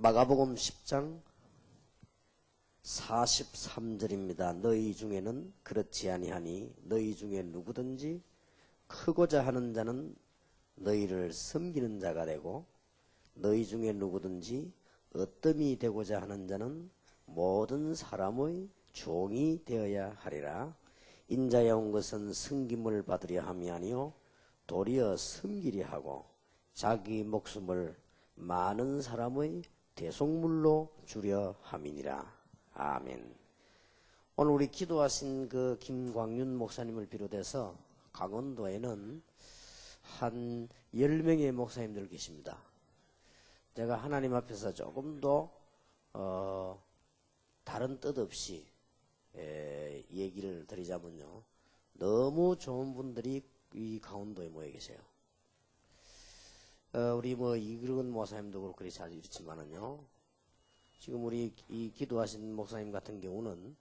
마가복음 10장 43절입니다. 너희 중에는 그렇지 아니하니 너희 중에 누구든지 크고자 하는 자는 너희를 섬기는 자가 되고 너희 중에 누구든지 어뜸이 되고자 하는 자는 모든 사람의 종이 되어야 하리라. 인자에 온 것은 섬김을 받으려 함이 아니요 도리어 섬기려 하고 자기 목숨을 많은 사람의 대속물로 주려 함이니라. 아멘. 오늘 우리 기도하신 그 김광윤 목사님을 비롯해서 강원도에는 한 10명의 목사님들 계십니다. 제가 하나님 앞에서 조금 더 다른 뜻 없이 얘기를 드리자면요, 너무 좋은 분들이 이 강원도에 모여 계세요. 우리 이그은 목사님도 그렇고 이렇지만은요, 지금 우리 이 기도하신 목사님 같은 경우는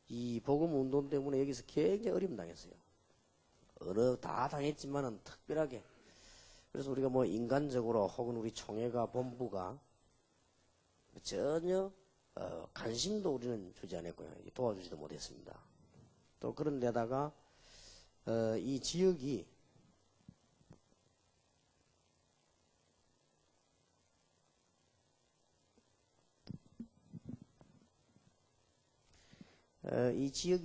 이 복음 운동 때문에 여기서 굉장히 어려움 당했어요. 다 당했지만은 특별하게. 그래서 우리가 인간적으로 혹은 우리 총회가 본부가 전혀 관심도 우리는 주지 않았고요. 도와주지도 못했습니다. 또 그런 데다가 이 지역이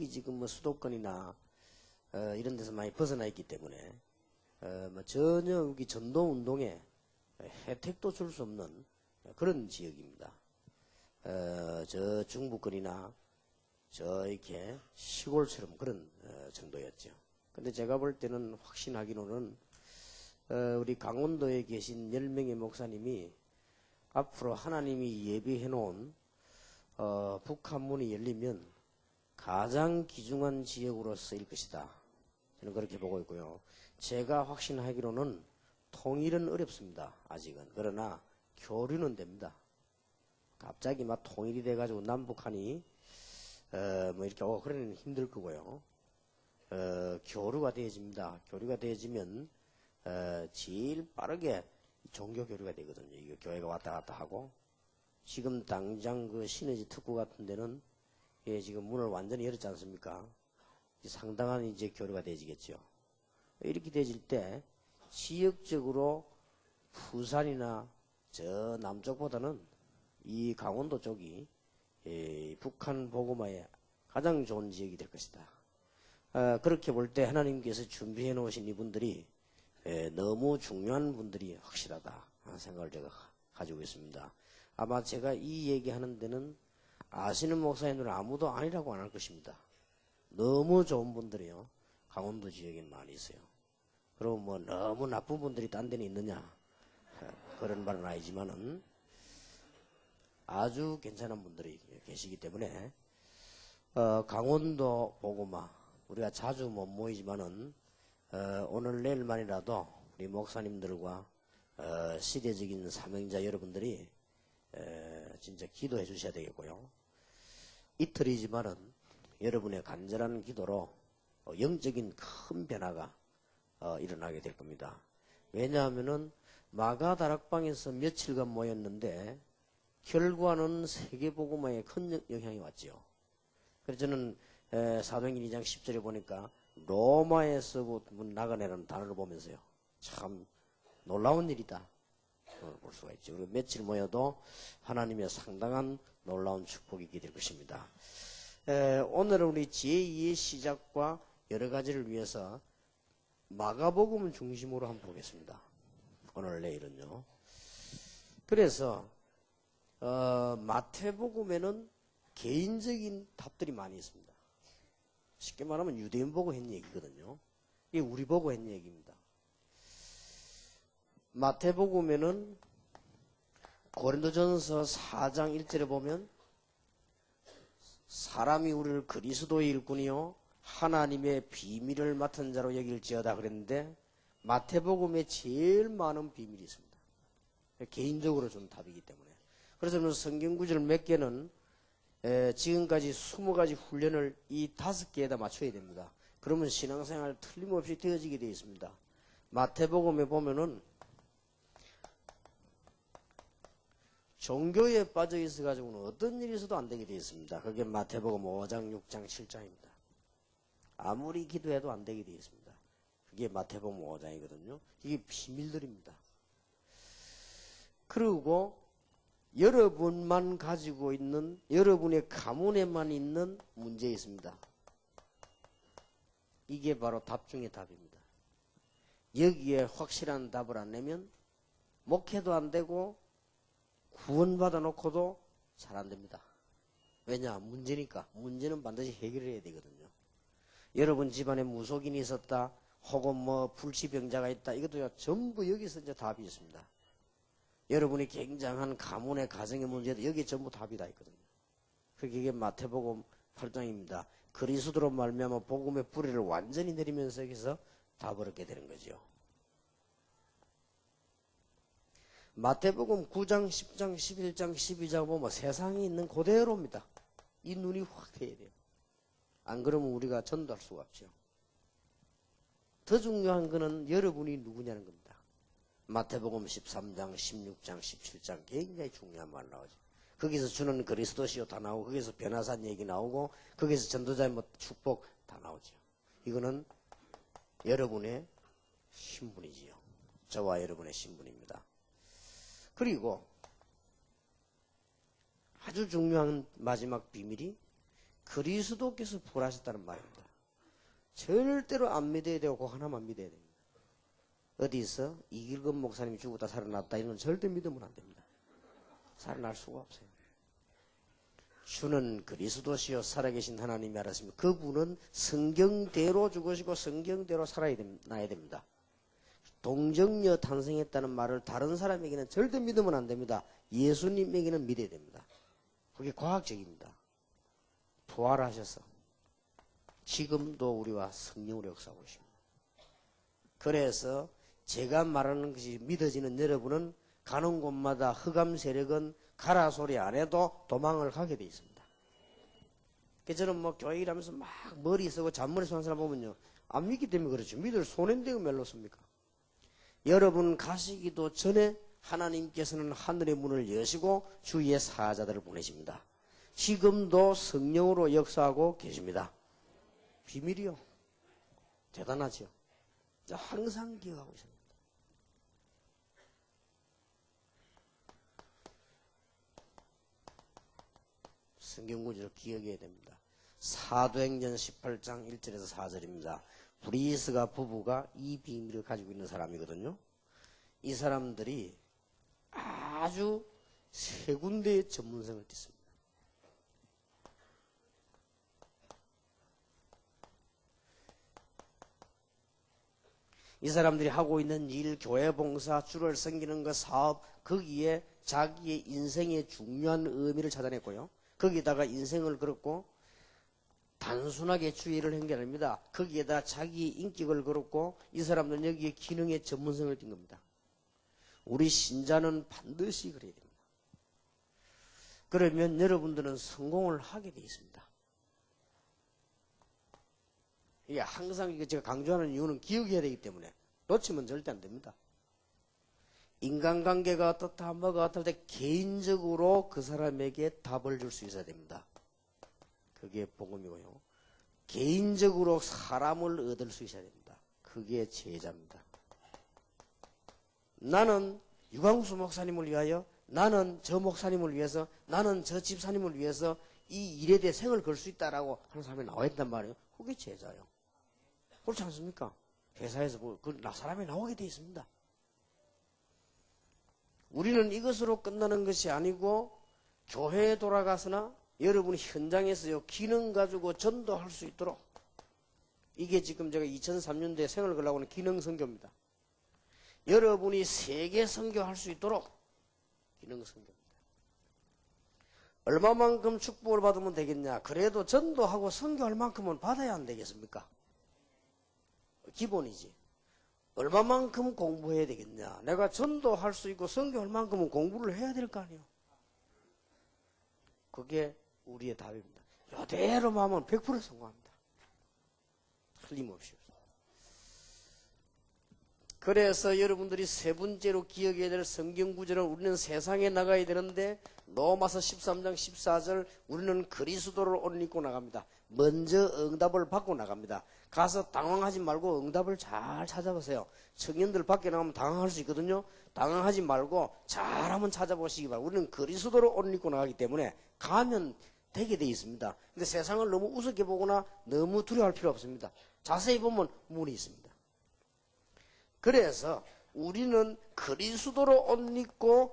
지금 수도권이나 이런 데서 많이 벗어나 있기 때문에 전혀 여기 전도 운동에 혜택도 줄 수 없는 그런 지역입니다. 저 중부권이나 저 이렇게 시골처럼 그런 정도였죠. 근데 제가 볼 때는 확신하기로는 우리 강원도에 계신 10명의 목사님이 앞으로 하나님이 예비해 놓은 북한문이 열리면 가장 귀중한 지역으로 쓰일 것이다. 저는 그렇게 보고 있고요. 제가 확신하기로는 통일은 어렵습니다. 아직은. 그러나 교류는 됩니다. 갑자기 막 통일이 돼가지고 남북한이 이렇게 오고 그러면 힘들 거고요. 교류가 되어집니다. 교류가 되어지면 제일 빠르게 종교 교류가 되거든요. 이거 교회가 왔다 갔다 하고, 지금 당장 그 시너지 특구 같은 데는 지금 문을 완전히 열었지 않습니까? 상당한 이제 교류가 되어지겠죠. 이렇게 되어질 때 지역적으로 부산이나 저 남쪽보다는 이 강원도 쪽이 북한 복음화에 가장 좋은 지역이 될 것이다. 그렇게 볼 때 하나님께서 준비해 놓으신 이분들이 너무 중요한 분들이 확실하다 하는 생각을 제가 가지고 있습니다. 아마 제가 이 얘기하는 데는 아시는 목사님들은 아무도 아니라고 안 할 것입니다. 너무 좋은 분들이요, 강원도 지역에 많이 있어요. 그럼 너무 나쁜 분들이 딴 데는 있느냐, 그런 말은 아니지만은 아주 괜찮은 분들이 계시기 때문에 강원도 복음화 우리가 자주 못 모이지만은 오늘 내일만이라도 우리 목사님들과 시대적인 사명자 여러분들이 진짜 기도해 주셔야 되겠고요. 이틀이지만은 여러분의 간절한 기도로 영적인 큰 변화가 일어나게 될 겁니다. 왜냐하면은 마가다락방에서 며칠간 모였는데 결과는 세계복음화에 큰 영향이 왔지요. 그래서 저는 사도행전 2장 10절에 보니까 로마에서 나가내라는 단어를 보면서요, 참 놀라운 일이다 볼 수가 있죠. 우리 며칠 모여도 하나님의 상당한 놀라운 축복이 있게 될 것입니다. 오늘은 우리 제2의 시작과 여러 가지를 위해서 마가복음을 중심으로 한번 보겠습니다. 오늘 내일은요. 그래서 마태복음에는 개인적인 답들이 많이 있습니다. 쉽게 말하면 유대인 보고 했는 얘기거든요. 이게 우리 보고 했는 얘기입니다. 마태복음에는 고린도전서 4장 1절에 보면 사람이 우리를 그리스도의 일꾼이요 하나님의 비밀을 맡은 자로 여길지어다 그랬는데, 마태복음에 제일 많은 비밀이 있습니다. 개인적으로 준 답이기 때문에. 그래서 성경 구절 몇 개는 지금까지 20가지 훈련을 이 5개에다 맞춰야 됩니다. 그러면 신앙생활 틀림없이 되어지게 되어 있습니다. 마태복음에 보면은 종교에 빠져 있어 가지고는 어떤 일이 있어도 안 되게 되어 있습니다. 그게 마태복음 5장, 6장, 7장입니다. 아무리 기도해도 안 되게 되어 있습니다. 그게 마태복음 5장이거든요. 이게 비밀들입니다. 그리고 여러분만 가지고 있는, 여러분의 가문에만 있는 문제 있습니다. 이게 바로 답 중의 답입니다. 여기에 확실한 답을 안 내면 목회도 안 되고 구원받아 놓고도 잘 안 됩니다. 왜냐? 문제니까. 문제는 반드시 해결해야 되거든요. 여러분 집안에 무속인이 있었다, 혹은 뭐 불치병자가 있다, 이것도 전부 여기서 이제 답이 있습니다. 여러분이 굉장한 가문의 가정의 문제도 여기에 전부 답이 다 있거든요. 그게 마태복음 8장입니다. 그리스도로 말미암아 복음의 뿌리를 완전히 내리면서 여기서 답을 얻게 되는 거죠. 마태복음 9장, 10장, 11장, 12장 보면 세상에 있는 그대로입니다. 이 눈이 확 트여야 돼요. 안 그러면 우리가 전도할 수가 없죠. 더 중요한 거는 여러분이 누구냐는 겁니다. 마태복음 13장, 16장, 17장 굉장히 중요한 말 나오죠. 거기서 주는 그리스도시요 다 나오고, 거기서 변화산 얘기 나오고, 거기서 전도자의 뭐 축복 다 나오죠. 이거는 여러분의 신분이지요. 저와 여러분의 신분입니다. 그리고 아주 중요한 마지막 비밀이 그리스도께서 부활하셨다는 말입니다. 절대로 안 믿어야 되고 그 하나만 믿어야 됩니다. 어디서 이길건 목사님이 죽었다 살아났다 이런 건 절대 믿으면 안 됩니다. 살아날 수가 없어요. 주는 그리스도시요 살아계신 하나님이 알았습니다. 그분은 성경대로 죽으시고 성경대로 살아나야 됩니다. 동정녀 탄생했다는 말을 다른 사람에게는 절대 믿으면 안 됩니다. 예수님에게는 믿어야 됩니다. 그게 과학적입니다. 부활하셔서 지금도 우리와 성령으로 역사하고 있습니다. 그래서 제가 말하는 것이 믿어지는 여러분은 가는 곳마다 흑암 세력은 가라 소리 안 해도 도망을 가게 돼 있습니다. 저는 뭐 교회 일하면서 막 머리 쓰고 잔머리 쓰는 사람 보면요, 안 믿기 때문에 그렇죠. 믿을 손인데요 멜로 씁니까? 여러분 가시기도 전에 하나님께서는 하늘의 문을 여시고 주위에 사자들을 보내십니다. 지금도 성령으로 역사하고 계십니다. 비밀이요. 대단하죠. 항상 기억하고 있습니다. 성경 구절을 기억해야 됩니다. 사도행전 18장 1절에서 4절입니다. 브리스가 부부가 이 비밀을 가지고 있는 사람이거든요. 이 사람들이 아주 세 군데의 전문성을 띠습니다. 이 사람들이 하고 있는 일, 교회 봉사, 주를 섬기는 것, 사업, 거기에 자기의 인생의 중요한 의미를 찾아냈고요. 거기다가 인생을 걸었고 단순하게 주의를 한 게 아닙니다. 거기에다 자기의 인격을 걸었고 이 사람들은 여기에 기능의 전문성을 띈 겁니다. 우리 신자는 반드시 그래야 됩니다. 그러면 여러분들은 성공을 하게 되어 있습니다. 이게 항상 이거 제가 강조하는 이유는 기억해야 되기 때문에 놓치면 절대 안 됩니다. 인간관계가 어떻다 뭐가 어떻다 개인적으로 그 사람에게 답을 줄 수 있어야 됩니다. 그게 복음이고요. 개인적으로 사람을 얻을 수 있어야 됩니다. 그게 제자입니다. 나는 유광수 목사님을 위하여, 나는 저 목사님을 위해서, 나는 저 집사님을 위해서 이 일에 대해 생을 걸 수 있다라고 하는 사람이 나와 있단 말이에요. 그게 제자예요. 그렇지 않습니까? 회사에서 그 사람이 나오게 되어 있습니다. 우리는 이것으로 끝나는 것이 아니고 교회에 돌아가서나 여러분이 현장에서요 기능 가지고 전도할 수 있도록, 이게 지금 제가 2003년도에 생을 걸라고 하는 기능 선교입니다. 여러분이 세계 선교할 수 있도록 기능 선교입니다. 얼마만큼 축복을 받으면 되겠냐? 그래도 전도하고 선교할 만큼은 받아야 안 되겠습니까? 기본이지. 얼마만큼 공부해야 되겠냐? 내가 전도할 수 있고 선교할 만큼은 공부를 해야 될 거 아니에요. 그게 우리의 답입니다. 이대로만 하면 100% 성공합니다. 틀림없이. 그래서 여러분들이 세 번째로 기억해야 될 성경 구절은 우리는 세상에 나가야 되는데 로마서 13장 14절 우리는 그리스도를 옷 입고 나갑니다. 먼저 응답을 받고 나갑니다. 가서 당황하지 말고 응답을 잘 찾아보세요. 청년들 밖에 나가면 당황할 수 있거든요. 당황하지 말고 잘 한번 찾아보시기 바랍니다. 우리는 그리스도를 옷 입고 나가기 때문에 가면 되게 돼 있습니다. 근데 세상을 너무 우습게 보거나 너무 두려워할 필요 없습니다. 자세히 보면 문이 있습니다. 그래서 우리는 그리스도로 옷 입고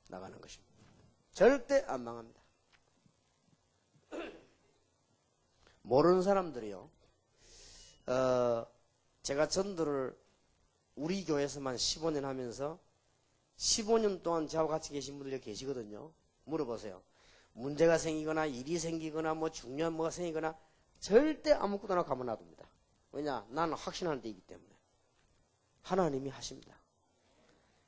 나가는 것입니다. 절대 안 망합니다. 모르는 사람들이요. 제가 전도를 우리 교회에서만 15년 하면서 15년 동안 저하고 같이 계신 분들이 계시거든요. 물어보세요. 문제가 생기거나 일이 생기거나 뭐 중요한 뭐가 생기거나 절대 아무것도나 가만 놔둡니다. 왜냐? 나는 확신하는 데이기 때문에. 하나님이 하십니다.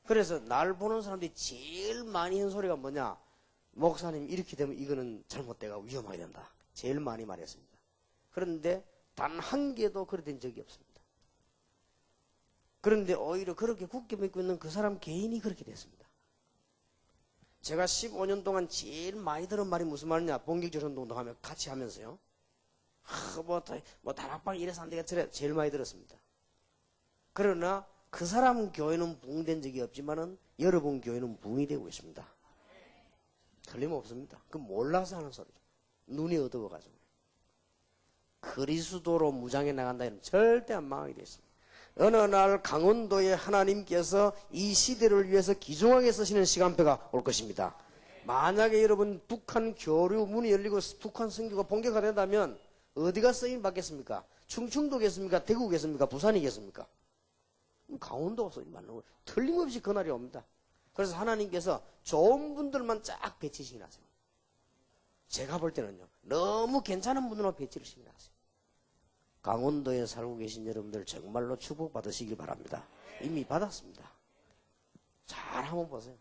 그래서 날 보는 사람들이 제일 많이 하는 소리가 뭐냐? 목사님 이렇게 되면 이거는 잘못되고 위험하게 된다. 제일 많이 말했습니다. 그런데 단 한 개도 그렇게 된 적이 없습니다. 그런데 오히려 그렇게 굳게 믿고 있는 그 사람 개인이 그렇게 됐습니다. 제가 15년 동안 제일 많이 들은 말이 무슨 말이냐? 본격적인 운동하면 같이 하면서요. 다락방 이래서 안 되겠더래. 제일 많이 들었습니다. 그러나 그 사람 교회는 부흥된 적이 없지만은 여러분 교회는 부흥이 되고 있습니다. 틀림없습니다. 그 몰라서 하는 소리죠. 눈이 어두워가지고. 그리스도로 무장해 나간다 이러면 절대 안 망하게 되어 있습니다. 어느 날 강원도에 하나님께서 이 시대를 위해서 귀중하게 쓰시는 시간표가 올 것입니다. 만약에 여러분 북한 교류 문이 열리고 북한 선교가 본격화 된다면 어디가 쓰임 받겠습니까? 충청도겠습니까? 대구겠습니까? 부산이겠습니까? 강원도가 쓰임 받는 거예요. 틀림없이 그날이 옵니다. 그래서 하나님께서 좋은 분들만 쫙 배치시긴 하세요. 제가 볼 때는요. 너무 괜찮은 분들만 배치를 시긴 하세요. 강원도에 살고 계신 여러분들 정말로 축복받으시길 바랍니다. 이미 받았습니다. 잘 한번 보세요.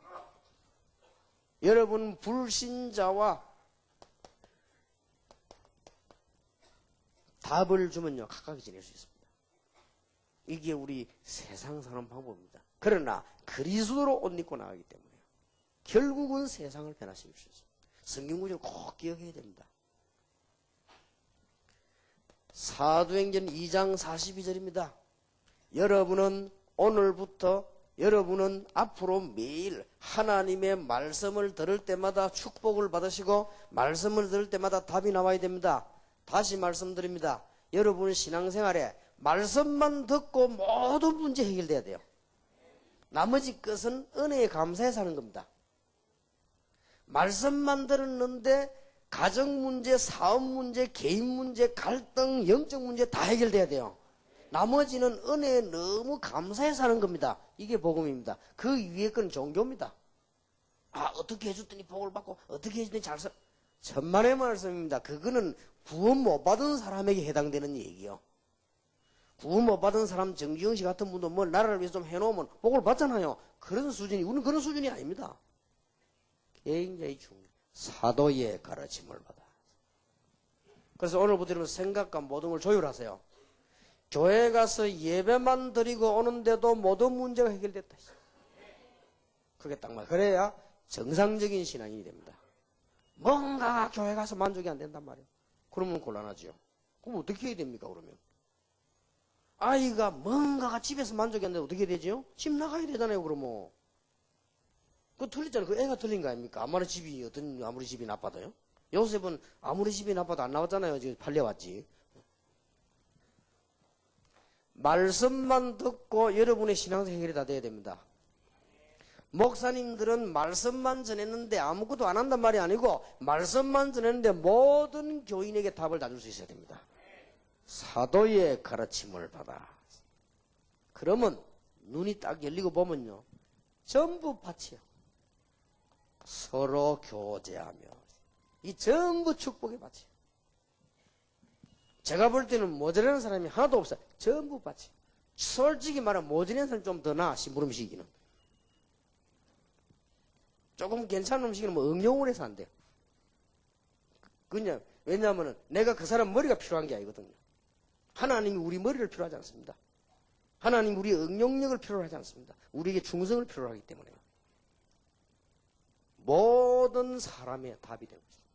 여러분 불신자와 답을 주면요. 가까이 지낼 수 있습니다. 이게 우리 세상 사는 방법입니다. 그러나 그리스도로 옷 입고 나가기 때문에 결국은 세상을 변화시킬 수 있습니다. 성경구절을 꼭 기억해야 됩니다. 사도행전 2장 42절입니다. 여러분은 오늘부터 여러분은 앞으로 매일 하나님의 말씀을 들을 때마다 축복을 받으시고 말씀을 들을 때마다 답이 나와야 됩니다. 다시 말씀드립니다. 여러분 신앙생활에 말씀만 듣고 모든 문제 해결돼야 돼요. 나머지 것은 은혜에 감사해 사는 겁니다. 말씀만 들었는데 가정 문제, 사업 문제, 개인 문제, 갈등, 영적 문제 다 해결돼야 돼요. 나머지는 은혜에 너무 감사해 사는 겁니다. 이게 복음입니다. 그 위에 건 종교입니다. 어떻게 해줬더니 복을 받고 어떻게 해줬더니 잘 살. 천만의 말씀입니다. 그거는 구원 못 받은 사람에게 해당되는 얘기요. 구원 못 받은 사람 정지영 씨 같은 분도 뭐 나라를 위해서 좀 해놓으면 복을 받잖아요. 그런 수준이 우리는 그런 수준이 아닙니다. 굉장히 중요해요. 사도의 가르침을 받아. 그래서 오늘부터 여러분 생각과 모든 걸 조율하세요. 교회 가서 예배만 드리고 오는데도 모든 문제가 해결됐다. 그게 딱 맞아요. 그래야 정상적인 신앙인이 됩니다. 뭔가 교회 가서 만족이 안 된단 말이에요. 그러면 곤란하지요. 그럼 어떻게 해야 됩니까 그러면? 아이가 뭔가가 집에서 만족이 안 되면 어떻게 되죠? 집 나가야 되잖아요 그러면. 그거 틀렸잖아요. 그 애가 틀린 거 아닙니까? 아무리 집이 나빠도요? 요셉은 아무리 집이 나빠도 안 나왔잖아요. 지금 팔려왔지. 말씀만 듣고 여러분의 신앙생 해결이 다 돼야 됩니다. 목사님들은 말씀만 전했는데 아무것도 안 한단 말이 아니고 말씀만 전했는데 모든 교인에게 답을 다 줄 수 있어야 됩니다. 사도의 가르침을 받아. 그러면 눈이 딱 열리고 보면요. 전부 밭이요. 서로 교제하며 이 전부 축복의 밭이에요. 제가 볼 때는 모자라는 사람이 하나도 없어요. 전부 밭이에요. 솔직히 말하면 모자라는 사람이 좀 더 나아. 심부름시기는. 조금 괜찮은 음식은 뭐 응용을 해서 안 돼요. 그냥 왜냐하면 내가 그 사람 머리가 필요한 게 아니거든요. 하나님이 우리 머리를 필요하지 않습니다. 하나님 우리의 응용력을 필요로 하지 않습니다. 우리에게 충성을 필요로 하기 때문에 모든 사람의 답이 되는 것입니다.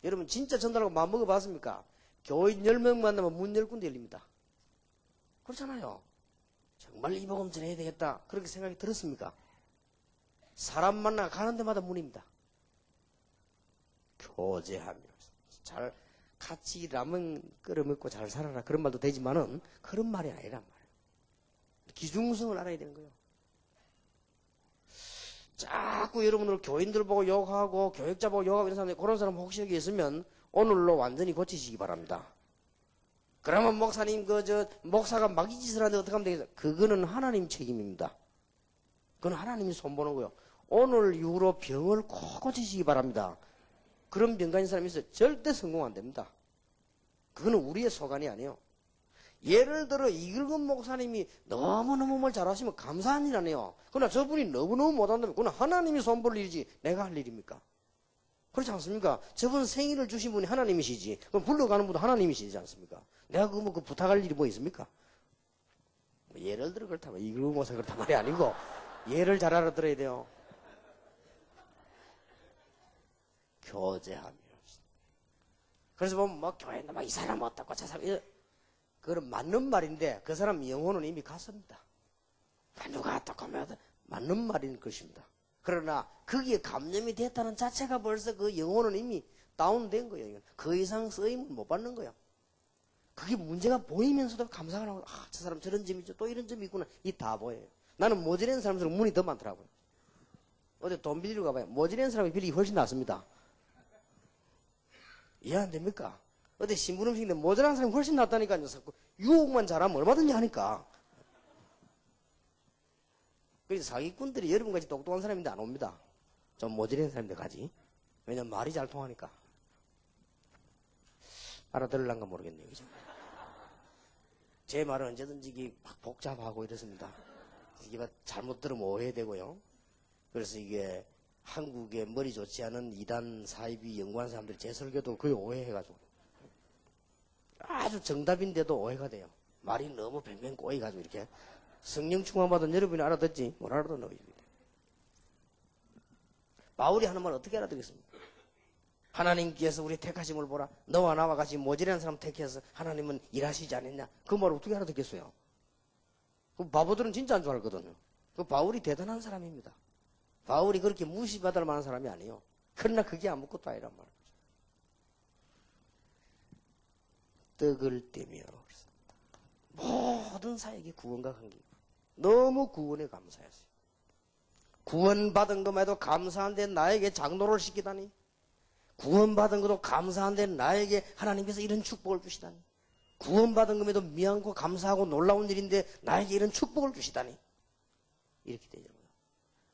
여러분 진짜 전달하고 마음먹어 봤습니까? 교인 10명 만나면 문 10군데 열립니다. 그렇잖아요. 정말 이 복음 전해야 되겠다 그렇게 생각이 들었습니까? 사람 만나 가는 데마다 문입니다. 교제하며 잘 같이 라면 끓여 먹고 잘 살아라 그런 말도 되지만은 그런 말이 아니란 말이에요. 기중성을 알아야 되는 거예요. 자꾸 여러분들 교인들 보고 욕하고 교육자 보고 욕하고 이런 사람들 그런 사람 혹시 여기 있으면 오늘로 완전히 고치시기 바랍니다. 그러면 목사님 목사가 마귀 짓을 하는데 어떻게 하면 되겠어요? 그거는 하나님 책임입니다. 그건 하나님이 손보는 거예요. 오늘 이후로 병을 꼭 고치시기 바랍니다. 그런 병 가진 사람이 있어요. 절대 성공 안 됩니다. 그거는 우리의 소관이 아니에요. 예를 들어 이글금 목사님이 너무너무 뭘 잘하시면 감사한 일 아니에요. 그러나 저분이 너무너무 못한다면 그건 하나님이 손볼 일이지 내가 할 일입니까? 그렇지 않습니까? 저분 생일을 주신 분이 하나님이시지. 그럼 불러가는 분도 하나님이시지 않습니까? 내가 그 부탁할 일이 뭐 있습니까? 예를 들어 그렇다면 이글금 목사 그렇단 말이 아니고 예를 잘 알아들어야 돼요. 교제하며. 그래서 보면 뭐 교회는 막 이 사람 어떻고 저 사람 그건 맞는 말인데 그 사람 영혼은 이미 갔습니다. 누가 어떻고 하면 맞는 말인 것입니다. 그러나 거기에 감염이 됐다는 자체가 벌써 그 영혼은 이미 다운된 거예요. 그 이상 쓰임을 못 받는 거예요. 그게 문제가 보이면서도 감사가 나고 저 사람 저런 점이 있죠. 또 이런 점이 있구나. 이 다 보여요. 나는 모질한 사람들은 문이 더 많더라고요. 어디 돈 빌리러 가봐요. 모질한 사람이 빌리기 훨씬 낫습니다. 이해 안 됩니까? 어디 신부름식인데 모자란 사람이 훨씬 낫다니까요. 유혹만 잘하면 얼마든지 하니까. 그래서 사기꾼들이 여러분같이 똑똑한 사람인데 안 옵니다. 좀 모질한 사람인데 가지. 왜냐면 말이 잘 통하니까. 알아들을란가 모르겠네요. 그죠? 제 말은 언제든지 이게 막 복잡하고 이렇습니다. 이게 잘못 들으면 오해되고요. 그래서 이게 한국에 머리 좋지 않은 이단 사이비 연구한 사람들이 제 설교도 거의 오해해가지고 아주 정답인데도 오해가 돼요. 말이 너무 뱅뱅 꼬이가지고 이렇게 성령 충만받은 여러분이 알아듣지 못 알아듣는 거예요. 바울이 하는 말 어떻게 알아듣겠습니까? 하나님께서 우리 택하심을 보라. 너와 나와 같이 모질한 사람 택해서 하나님은 일하시지 않았냐? 그 말을 어떻게 알아듣겠어요? 그 바보들은 진짜 안 줄 알거든요. 그 바울이 대단한 사람입니다. 바울이 그렇게 무시받을 만한 사람이 아니에요. 그러나 그게 아무것도 아니란 말이죠. 떡을 떼며 모든 사역이 구원과 관계. 너무 구원에 감사했어요. 구원받은 것만해도 감사한데 나에게 장로를 시키다니. 구원받은 것도 감사한데 나에게 하나님께서 이런 축복을 주시다니. 구원받은 것에도 미안고 감사하고 놀라운 일인데 나에게 이런 축복을 주시다니. 이렇게 되죠.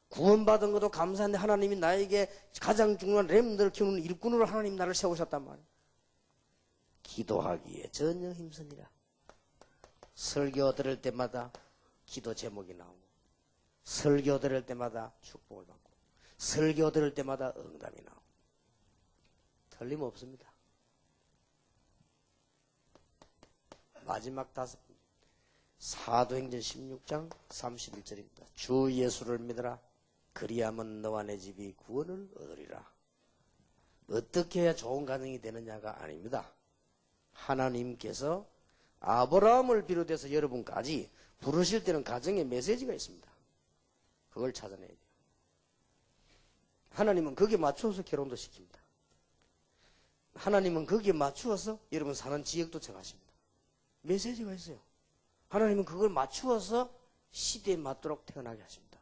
구원받은 것도 감사한데 하나님이 나에게 가장 중요한 렘들을 키우는 일꾼으로 하나님 나를 세우셨단 말이에요. 기도하기에 전혀 힘쓰니라. 설교 들을 때마다 기도 제목이 나오고 설교 들을 때마다 축복을 받고 설교 들을 때마다 응답이 나오고 틀림없습니다. 마지막 5번 사도행전 16장 31절입니다. 주 예수를 믿으라. 그리하면 너와 내 집이 구원을 얻으리라. 어떻게 해야 좋은 가정이 되느냐가 아닙니다. 하나님께서 아브라함을 비롯해서 여러분까지 부르실 때는 가정에 메시지가 있습니다. 그걸 찾아내야 돼요. 하나님은 거기에 맞추어서 결혼도 시킵니다. 하나님은 거기에 맞추어서 여러분 사는 지역도 정하십니다. 메시지가 있어요. 하나님은 그걸 맞추어서 시대에 맞도록 태어나게 하십니다.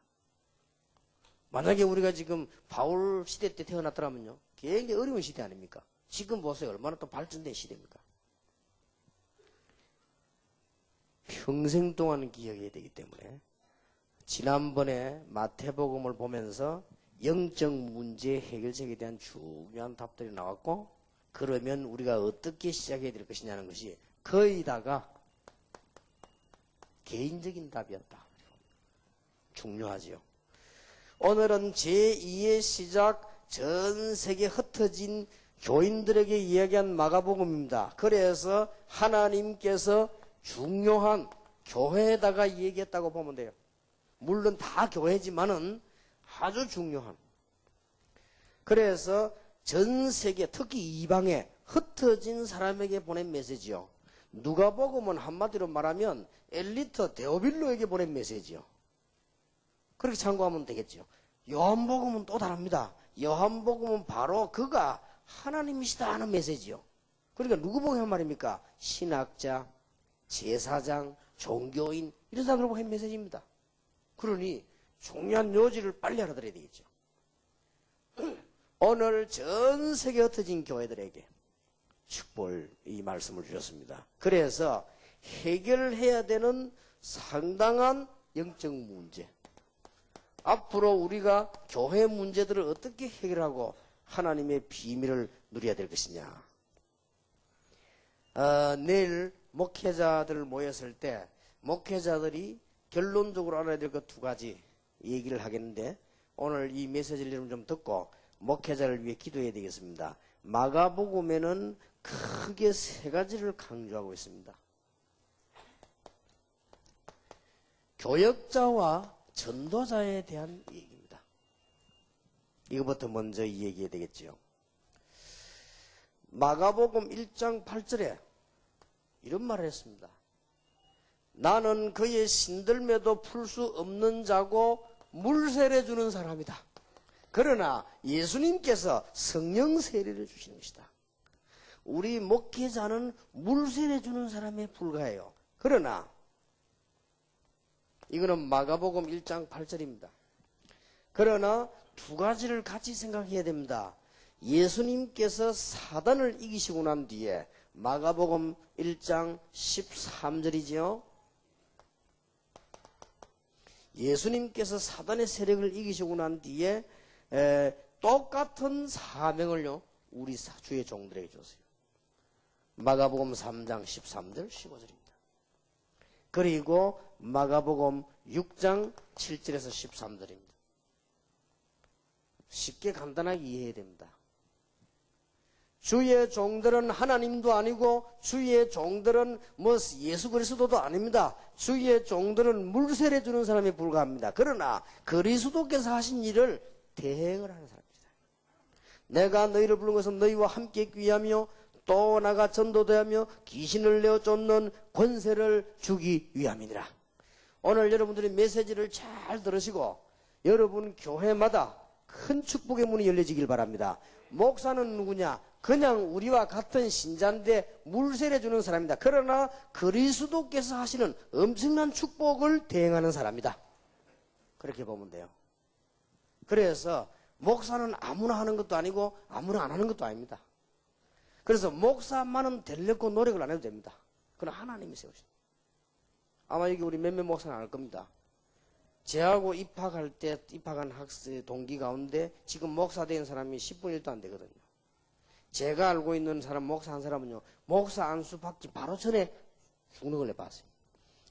만약에 우리가 지금 바울 시대 때 태어났더라면요. 굉장히 어려운 시대 아닙니까? 지금 보세요. 얼마나 또 발전된 시대입니까? 평생 동안 기억해야 되기 때문에 지난번에 마태복음을 보면서 영적 문제 해결책에 대한 중요한 답들이 나왔고 그러면 우리가 어떻게 시작해야 될 것이냐는 것이 거의 다가 개인적인 답이었다. 중요하지요. 오늘은 제2의 시작 전 세계 흩어진 교인들에게 이야기한 마가복음입니다. 그래서 하나님께서 중요한 교회에다가 얘기했다고 보면 돼요. 물론 다 교회지만은 아주 중요한. 그래서 전 세계 특히 이방에 흩어진 사람에게 보낸 메시지요. 누가복음은 한마디로 말하면 엘리트 데오빌로에게 보낸 메시지요. 그렇게 참고하면 되겠죠. 요한복음은 또 다릅니다. 요한복음은 바로 그가 하나님이시다 하는 메시지요. 그러니까 누구 보고 한 말입니까? 신학자, 제사장, 종교인 이런 사람들 보고 한 메시지입니다. 그러니 중요한 요지를 빨리 알아들어야 되겠죠. 오늘 전 세계 흩어진 교회들에게 축복을 이 말씀을 주셨습니다. 그래서 해결해야 되는 상당한 영적 문제, 앞으로 우리가 교회 문제들을 어떻게 해결하고 하나님의 비밀을 누려야 될 것이냐. 내일 목회자들 모였을 때 목회자들이 결론적으로 알아야 될 것 두 가지 얘기를 하겠는데, 오늘 이 메시지를 좀 듣고 목회자를 위해 기도해야 되겠습니다. 마가복음에는 크게 세 가지를 강조하고 있습니다. 교역자와 전도자에 대한 얘기입니다. 이거부터 먼저 얘기해야 되겠지요. 마가복음 1장 8절에 이런 말을 했습니다. 나는 그의 신들매도 풀 수 없는 자고 물세례 주는 사람이다. 그러나 예수님께서 성령 세례를 주시는 것이다. 우리 목회자는 물세례 주는 사람에 불과해요. 그러나 이거는 마가복음 1장 8절입니다. 그러나 두 가지를 같이 생각해야 됩니다. 예수님께서 사단을 이기시고 난 뒤에 마가복음 1장 13절이지요. 예수님께서 사단의 세력을 이기시고 난 뒤에 똑같은 사명을요 우리 주의 종들에게 줬어요. 마가복음 3장 13절 15절입니다. 그리고 마가복음 6장 7절에서 13절입니다. 쉽게 간단하게 이해해야 됩니다. 주의 종들은 하나님도 아니고 주의 종들은 예수 그리스도도 아닙니다. 주의 종들은 물세례 주는 사람에 불과합니다. 그러나 그리스도께서 하신 일을 대행을 하는 사람입니다. 내가 너희를 부른 것은 너희와 함께 있기 위하며 또 나가 전도되하며 귀신을 내어 쫓는 권세를 주기 위함이니라. 오늘 여러분들이 메시지를 잘 들으시고 여러분 교회마다 큰 축복의 문이 열려지길 바랍니다. 목사는 누구냐? 그냥 우리와 같은 신자인데 물세례 주는 사람입니다. 그러나 그리스도께서 하시는 엄청난 축복을 대행하는 사람이다. 그렇게 보면 돼요. 그래서 목사는 아무나 하는 것도 아니고 아무나 안 하는 것도 아닙니다. 그래서 목사만은 되려고 노력을 안 해도 됩니다. 그건 하나님이 세우신. 아마 여기 우리 몇몇 목사는 안 할 겁니다. 제하고 입학할 때 입학한 학생 동기 가운데 지금 목사 된 사람이 10분의 1도 안 되거든요. 제가 알고 있는 사람 목사 한 사람은요 목사 안수 받기 바로 전에 죽는 걸 내봤어요.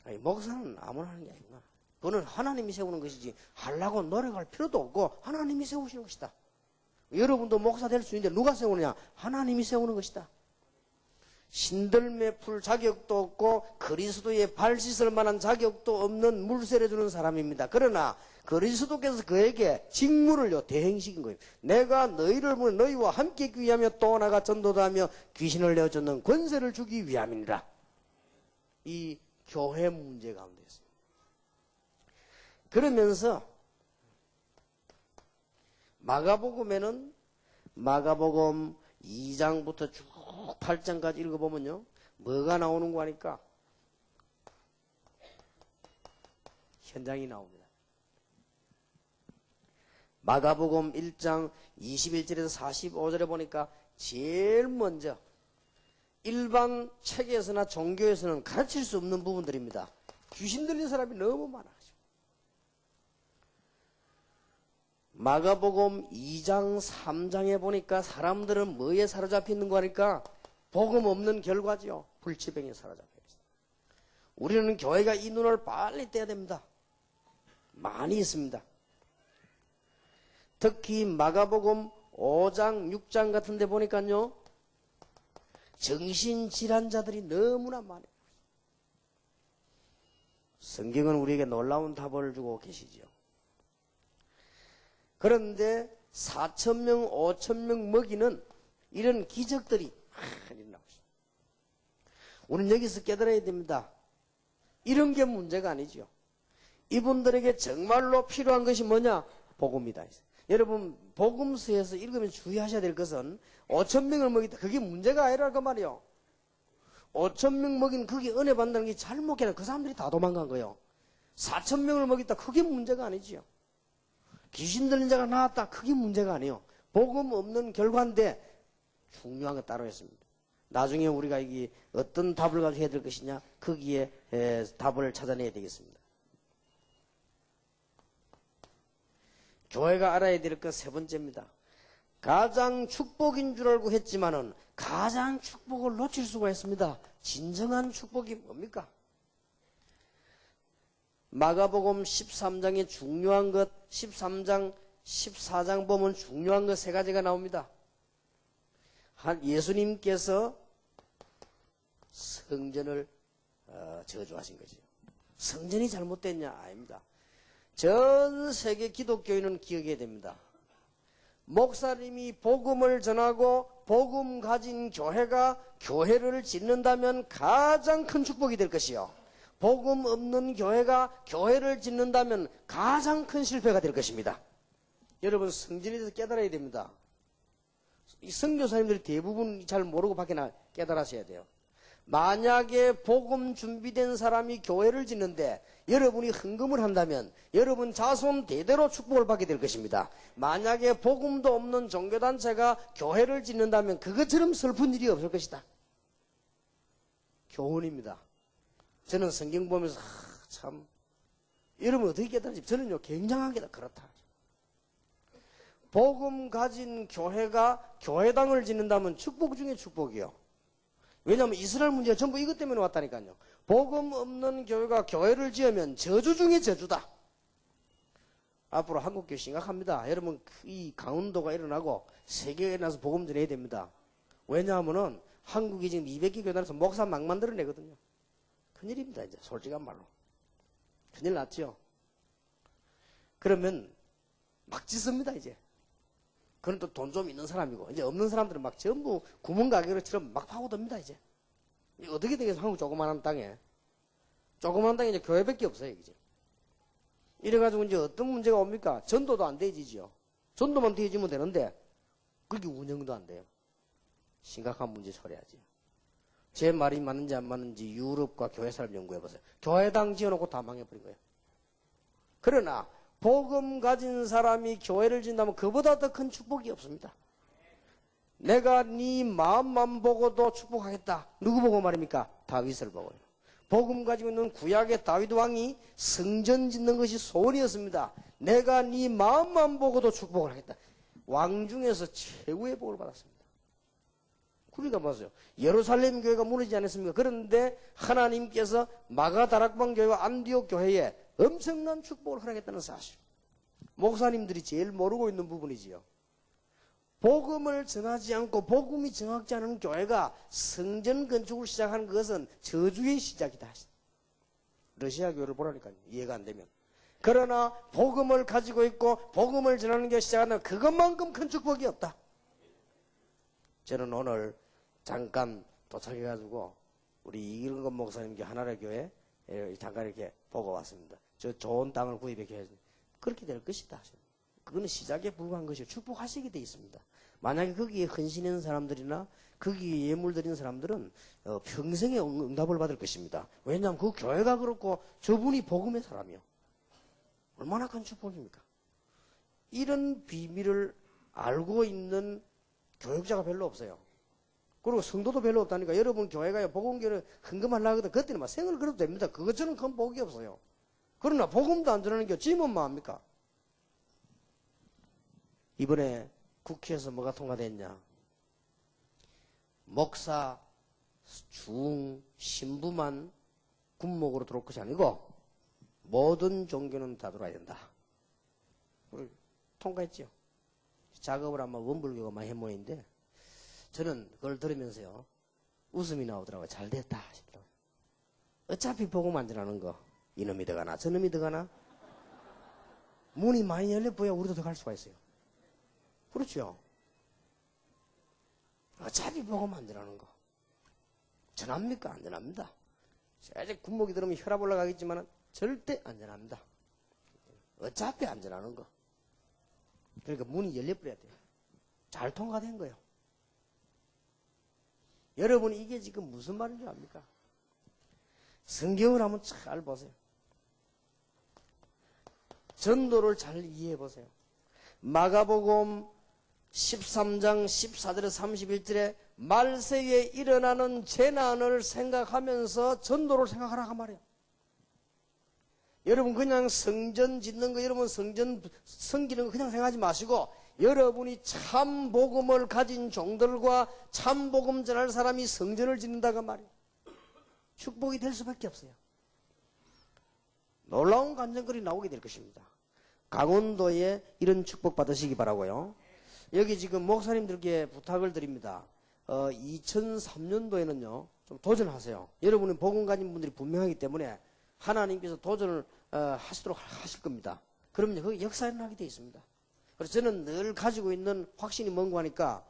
아니, 목사는 아무나 하는 게 아니구나. 그거는 하나님이 세우는 것이지 하려고 노력할 필요도 없고 하나님이 세우시는 것이다. 여러분도 목사 될 수 있는데 누가 세우느냐? 하나님이 세우는 것이다. 신들매 풀 자격도 없고 그리스도의 발 씻을 만한 자격도 없는 물세례 주는 사람입니다. 그러나 그리스도께서 그에게 직무를요 대행시킨 거예요. 내가 너희를 부르 너희와 함께 있기 위하며 또 나가 전도도 하며 귀신을 내어 쫓는 권세를 주기 위함이니라. 이 교회 문제 가운데 있습니다. 그러면서 마가복음에는 마가복음 2장부터 쭉 8장까지 읽어보면요 뭐가 나오는 거 하니까 현장이 나옵니다. 마가복음 1장 21절에서 45절에 보니까 제일 먼저 일반 책에서나 종교에서는 가르칠 수 없는 부분들입니다. 귀신 들린 사람이 너무 많아요. 마가복음 2장 3장에 보니까 사람들은 뭐에 사로잡혀 있는 거 하니까 복음 없는 결과지요. 불치병에 사로잡혀 있습니다. 우리는 교회가 이 눈을 빨리 떼야 됩니다. 많이 있습니다. 특히 마가복음 5장 6장 같은 데 보니까요 정신질환자들이 너무나 많아요. 성경은 우리에게 놀라운 답을 주고 계시죠. 그런데 4,000명, 5,000명 먹이는 이런 기적들이 일어나고 있습니다. 우리는 여기서 깨달아야 됩니다. 이런 게 문제가 아니죠. 이분들에게 정말로 필요한 것이 뭐냐? 복음이다. 여러분 복음서에서 읽으면 주의하셔야 될 것은 5,000명을 먹이다. 그게 문제가 아니라 그 말이요. 5,000명 먹인 그게 은혜 받는다는 게 잘못이라 그 사람들이 다 도망간 거예요. 4,000명을 먹였다. 그게 문제가 아니지요. 귀신 들린 자가 나왔다. 그게 문제가 아니에요. 복음 없는 결과인데 중요한 게 따로 있습니다. 나중에 우리가 이게 어떤 답을 가지고 해야 될 것이냐 거기에 답을 찾아내야 되겠습니다. 교회가 알아야 될 것 세 번째입니다. 가장 축복인 줄 알고 했지만은 가장 축복을 놓칠 수가 있습니다. 진정한 축복이 뭡니까? 마가복음 13장에 중요한 것, 13장, 14장 보면 중요한 것 세 가지가 나옵니다. 예수님께서 성전을 저주하신 거죠. 성전이 잘못됐냐? 아닙니다. 전 세계 기독교인은 기억해야 됩니다. 목사님이 복음을 전하고 복음 가진 교회가 교회를 짓는다면 가장 큰 축복이 될 것이요. 복음 없는 교회가 교회를 짓는다면 가장 큰 실패가 될 것입니다. 여러분 성전에 대해서 깨달아야 됩니다. 이 선교사님들이 대부분 잘 모르고 밖에 깨달으셔야 돼요. 만약에 복음 준비된 사람이 교회를 짓는데 여러분이 헌금을 한다면 여러분 자손 대대로 축복을 받게 될 것입니다. 만약에 복음도 없는 종교단체가 교회를 짓는다면 그것처럼 슬픈 일이 없을 것이다. 교훈입니다. 저는 성경 보면서 참 여러분 어떻게 깨달은지 저는요 굉장하게 그렇다. 복음 가진 교회가 교회당을 짓는다면 축복 중에 축복이요. 왜냐하면 이스라엘 문제가 전부 이것 때문에 왔다니까요. 복음 없는 교회가 교회를 지으면 저주 중에 저주다. 앞으로 한국교회 심각합니다. 여러분 이 강운도가 일어나고 세계에 나서 복음 전해야 됩니다. 왜냐하면은 한국이 지금 200개 교단에서 목사 막 만들어내거든요. 큰일입니다. 이제 솔직한 말로. 큰일 났죠. 그러면 막 짓습니다. 이제. 그건 또 돈 좀 있는 사람이고 이제 없는 사람들은 막 전부 구멍가게로처럼 막 파고듭니다. 이제. 어떻게 되겠어? 한국 조그마한 땅에. 조그마한 땅에 이제 교회밖에 없어요. 이제. 이래가지고 이제 어떤 문제가 옵니까? 전도도 안 되지죠. 전도만 되어지면 되는데 그게 운영도 안 돼요. 심각한 문제 처리하지. 제 말이 맞는지 안 맞는지 유럽과 교회사를 연구해보세요. 교회당 지어놓고 다 망해버린 거예요. 그러나 복음 가진 사람이 교회를 짓는다면 그보다 더 큰 축복이 없습니다. 내가 네 마음만 보고도 축복하겠다. 누구 보고 말입니까? 다윗을 보고요. 복음 가지고 있는 구약의 다윗 왕이 성전 짓는 것이 소원이었습니다. 내가 네 마음만 보고도 축복을 하겠다. 왕 중에서 최고의 복을 받았습니다. 우리가 보세요. 예루살렘 교회가 무너지지 않았습니까? 그런데 하나님께서 마가다락방 교회와 안디옥 교회에 엄청난 축복을 허락했다는 사실. 목사님들이 제일 모르고 있는 부분이지요. 복음을 전하지 않고 복음이 정확지 않은 교회가 성전 건축을 시작하는 것은 저주의 시작이다. 러시아 교회를 보라니까요. 이해가 안 되면. 그러나 복음을 가지고 있고 복음을 전하는 게 시작하는 그것만큼 큰 축복이 없다. 저는 오늘 잠깐 도착해가지고 우리 이길건 목사님 하나라 교회 잠깐 이렇게 보고 왔습니다. 저 좋은 땅을 구입해 줘야지. 그렇게 될 것이다. 그거는 시작에 불과한 것이요. 축복하시게 돼 있습니다. 만약에 거기에 헌신하는 사람들이나 거기에 예물 드리는 사람들은 평생에 응답을 받을 것입니다. 왜냐하면 그 교회가 그렇고 저분이 복음의 사람이요. 얼마나 큰 축복입니까? 이런 비밀을 알고 있는 교육자가 별로 없어요. 그리고 성도도 별로 없다니까. 여러분 교회가 복음교회를 헌금하려고 하거든. 그때는 막 생을 걸어도 됩니다. 그것처럼 큰 복이 없어요. 그러나 복음도 안 전하는 게 지면 뭐합니까? 이번에 국회에서 뭐가 통과됐냐? 목사, 중, 신부만 군목으로 들어올 것이 아니고 모든 종교는 다 들어와야 된다. 통과했죠. 작업을 아마 원불교가 많이 해모인데 저는 그걸 들으면서요 웃음이 나오더라고요. 잘 됐다 싶더라고요. 어차피 복음 안 전하는 거 이놈이 들어가나 저놈이 들어가나? 문이 많이 열려보야 우리도 들어갈 수가 있어요. 그렇죠? 어차피 복음 안 전하는 거 전합니까? 안 전합니다. 살짝 군목이 들으면 혈압 올라가겠지만 절대 안 전합니다. 어차피 안 전하는 거. 그러니까 문이 열려버려야 돼요. 잘 통과된 거예요. 여러분 이게 지금 무슨 말인 줄 압니까? 성경을 한번 잘 보세요. 전도를 잘 이해해 보세요. 마가복음 13장 14절에 31절에 말세에 일어나는 재난을 생각하면서 전도를 생각하라 그 말이에요. 여러분 그냥 성전 짓는 거, 여러분 성전 섬기는 거 그냥 생각하지 마시고 여러분이 참 복음을 가진 종들과 참 복음 전할 사람이 성전을 짓는다고 말이에요. 축복이 될 수밖에 없어요. 놀라운 간증거리 나오게 될 것입니다. 강원도에 이런 축복 받으시기 바라고요. 여기 지금 목사님들께 부탁을 드립니다. 2003년도에는요 좀 도전하세요. 여러분은 복음 가진 분들이 분명하기 때문에 하나님께서 도전을 하시도록 하실 겁니다. 그러면 그 역사에 일어나게 되어 있습니다. 그래서 저는 늘 가지고 있는 확신이 뭔가 하니까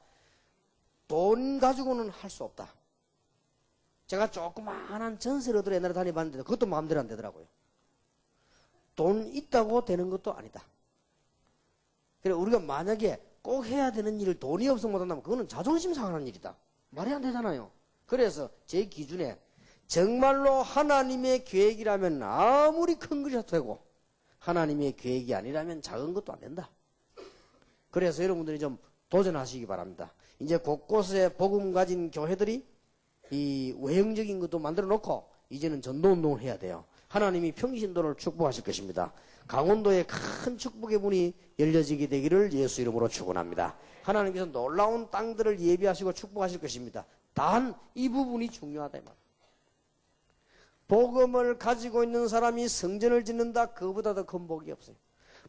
돈 가지고는 할 수 없다. 제가 조그마한 전세를 얻으러 옛날에 다녀봤는데 그것도 마음대로 안 되더라고요. 돈 있다고 되는 것도 아니다. 그래 우리가 만약에 꼭 해야 되는 일을 돈이 없어 못한다면 그거는 자존심 상하는 일이다. 말이 안 되잖아요. 그래서 제 기준에 정말로 하나님의 계획이라면 아무리 큰 것이라도 되고 하나님의 계획이 아니라면 작은 것도 안 된다. 그래서 여러분들이 좀 도전하시기 바랍니다. 이제 곳곳에 복음 가진 교회들이 이 외형적인 것도 만들어 놓고 이제는 전도운동을 해야 돼요. 하나님이 평신도를 축복하실 것입니다. 강원도에 큰 축복의 문이 열려지게 되기를 예수 이름으로 축원합니다. 하나님께서 놀라운 땅들을 예비하시고 축복하실 것입니다. 단 이 부분이 중요하다 이 말. 복음을 가지고 있는 사람이 성전을 짓는다. 그거보다 더 큰 복이 없어요.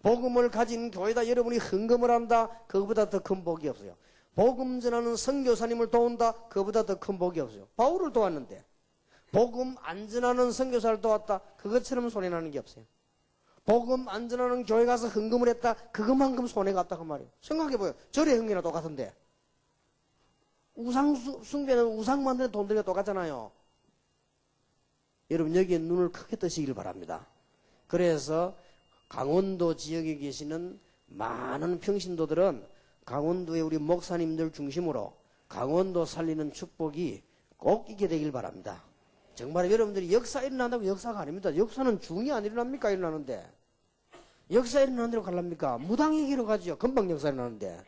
복음을 가진 교회다. 여러분이 헌금을 한다. 그거보다 더 큰 복이 없어요. 복음 전하는 선교사님을 도운다. 그거보다 더 큰 복이 없어요. 바울을 도왔는데 복음 안 전하는 선교사를 도왔다. 그것처럼 손해나는 게 없어요. 복음 안 전하는 교회 가서 헌금을 했다. 그것만큼 손해가 없다 그 말이에요. 생각해봐요. 절의 헌금이나 똑같은데 우상 숭배는 우상 만드는 돈 들여 똑같잖아요. 여러분 여기에 눈을 크게 뜨시길 바랍니다. 그래서 강원도 지역에 계시는 많은 평신도들은 강원도의 우리 목사님들 중심으로 강원도 살리는 축복이 꼭 있게 되길 바랍니다. 정말 여러분들이 역사 일어난다고 역사가 아닙니다. 역사는 중이 안 일어납니까? 일어나는데. 역사 일어나는 대로 가랍니까? 무당에게로 가죠. 금방 역사 일어나는데.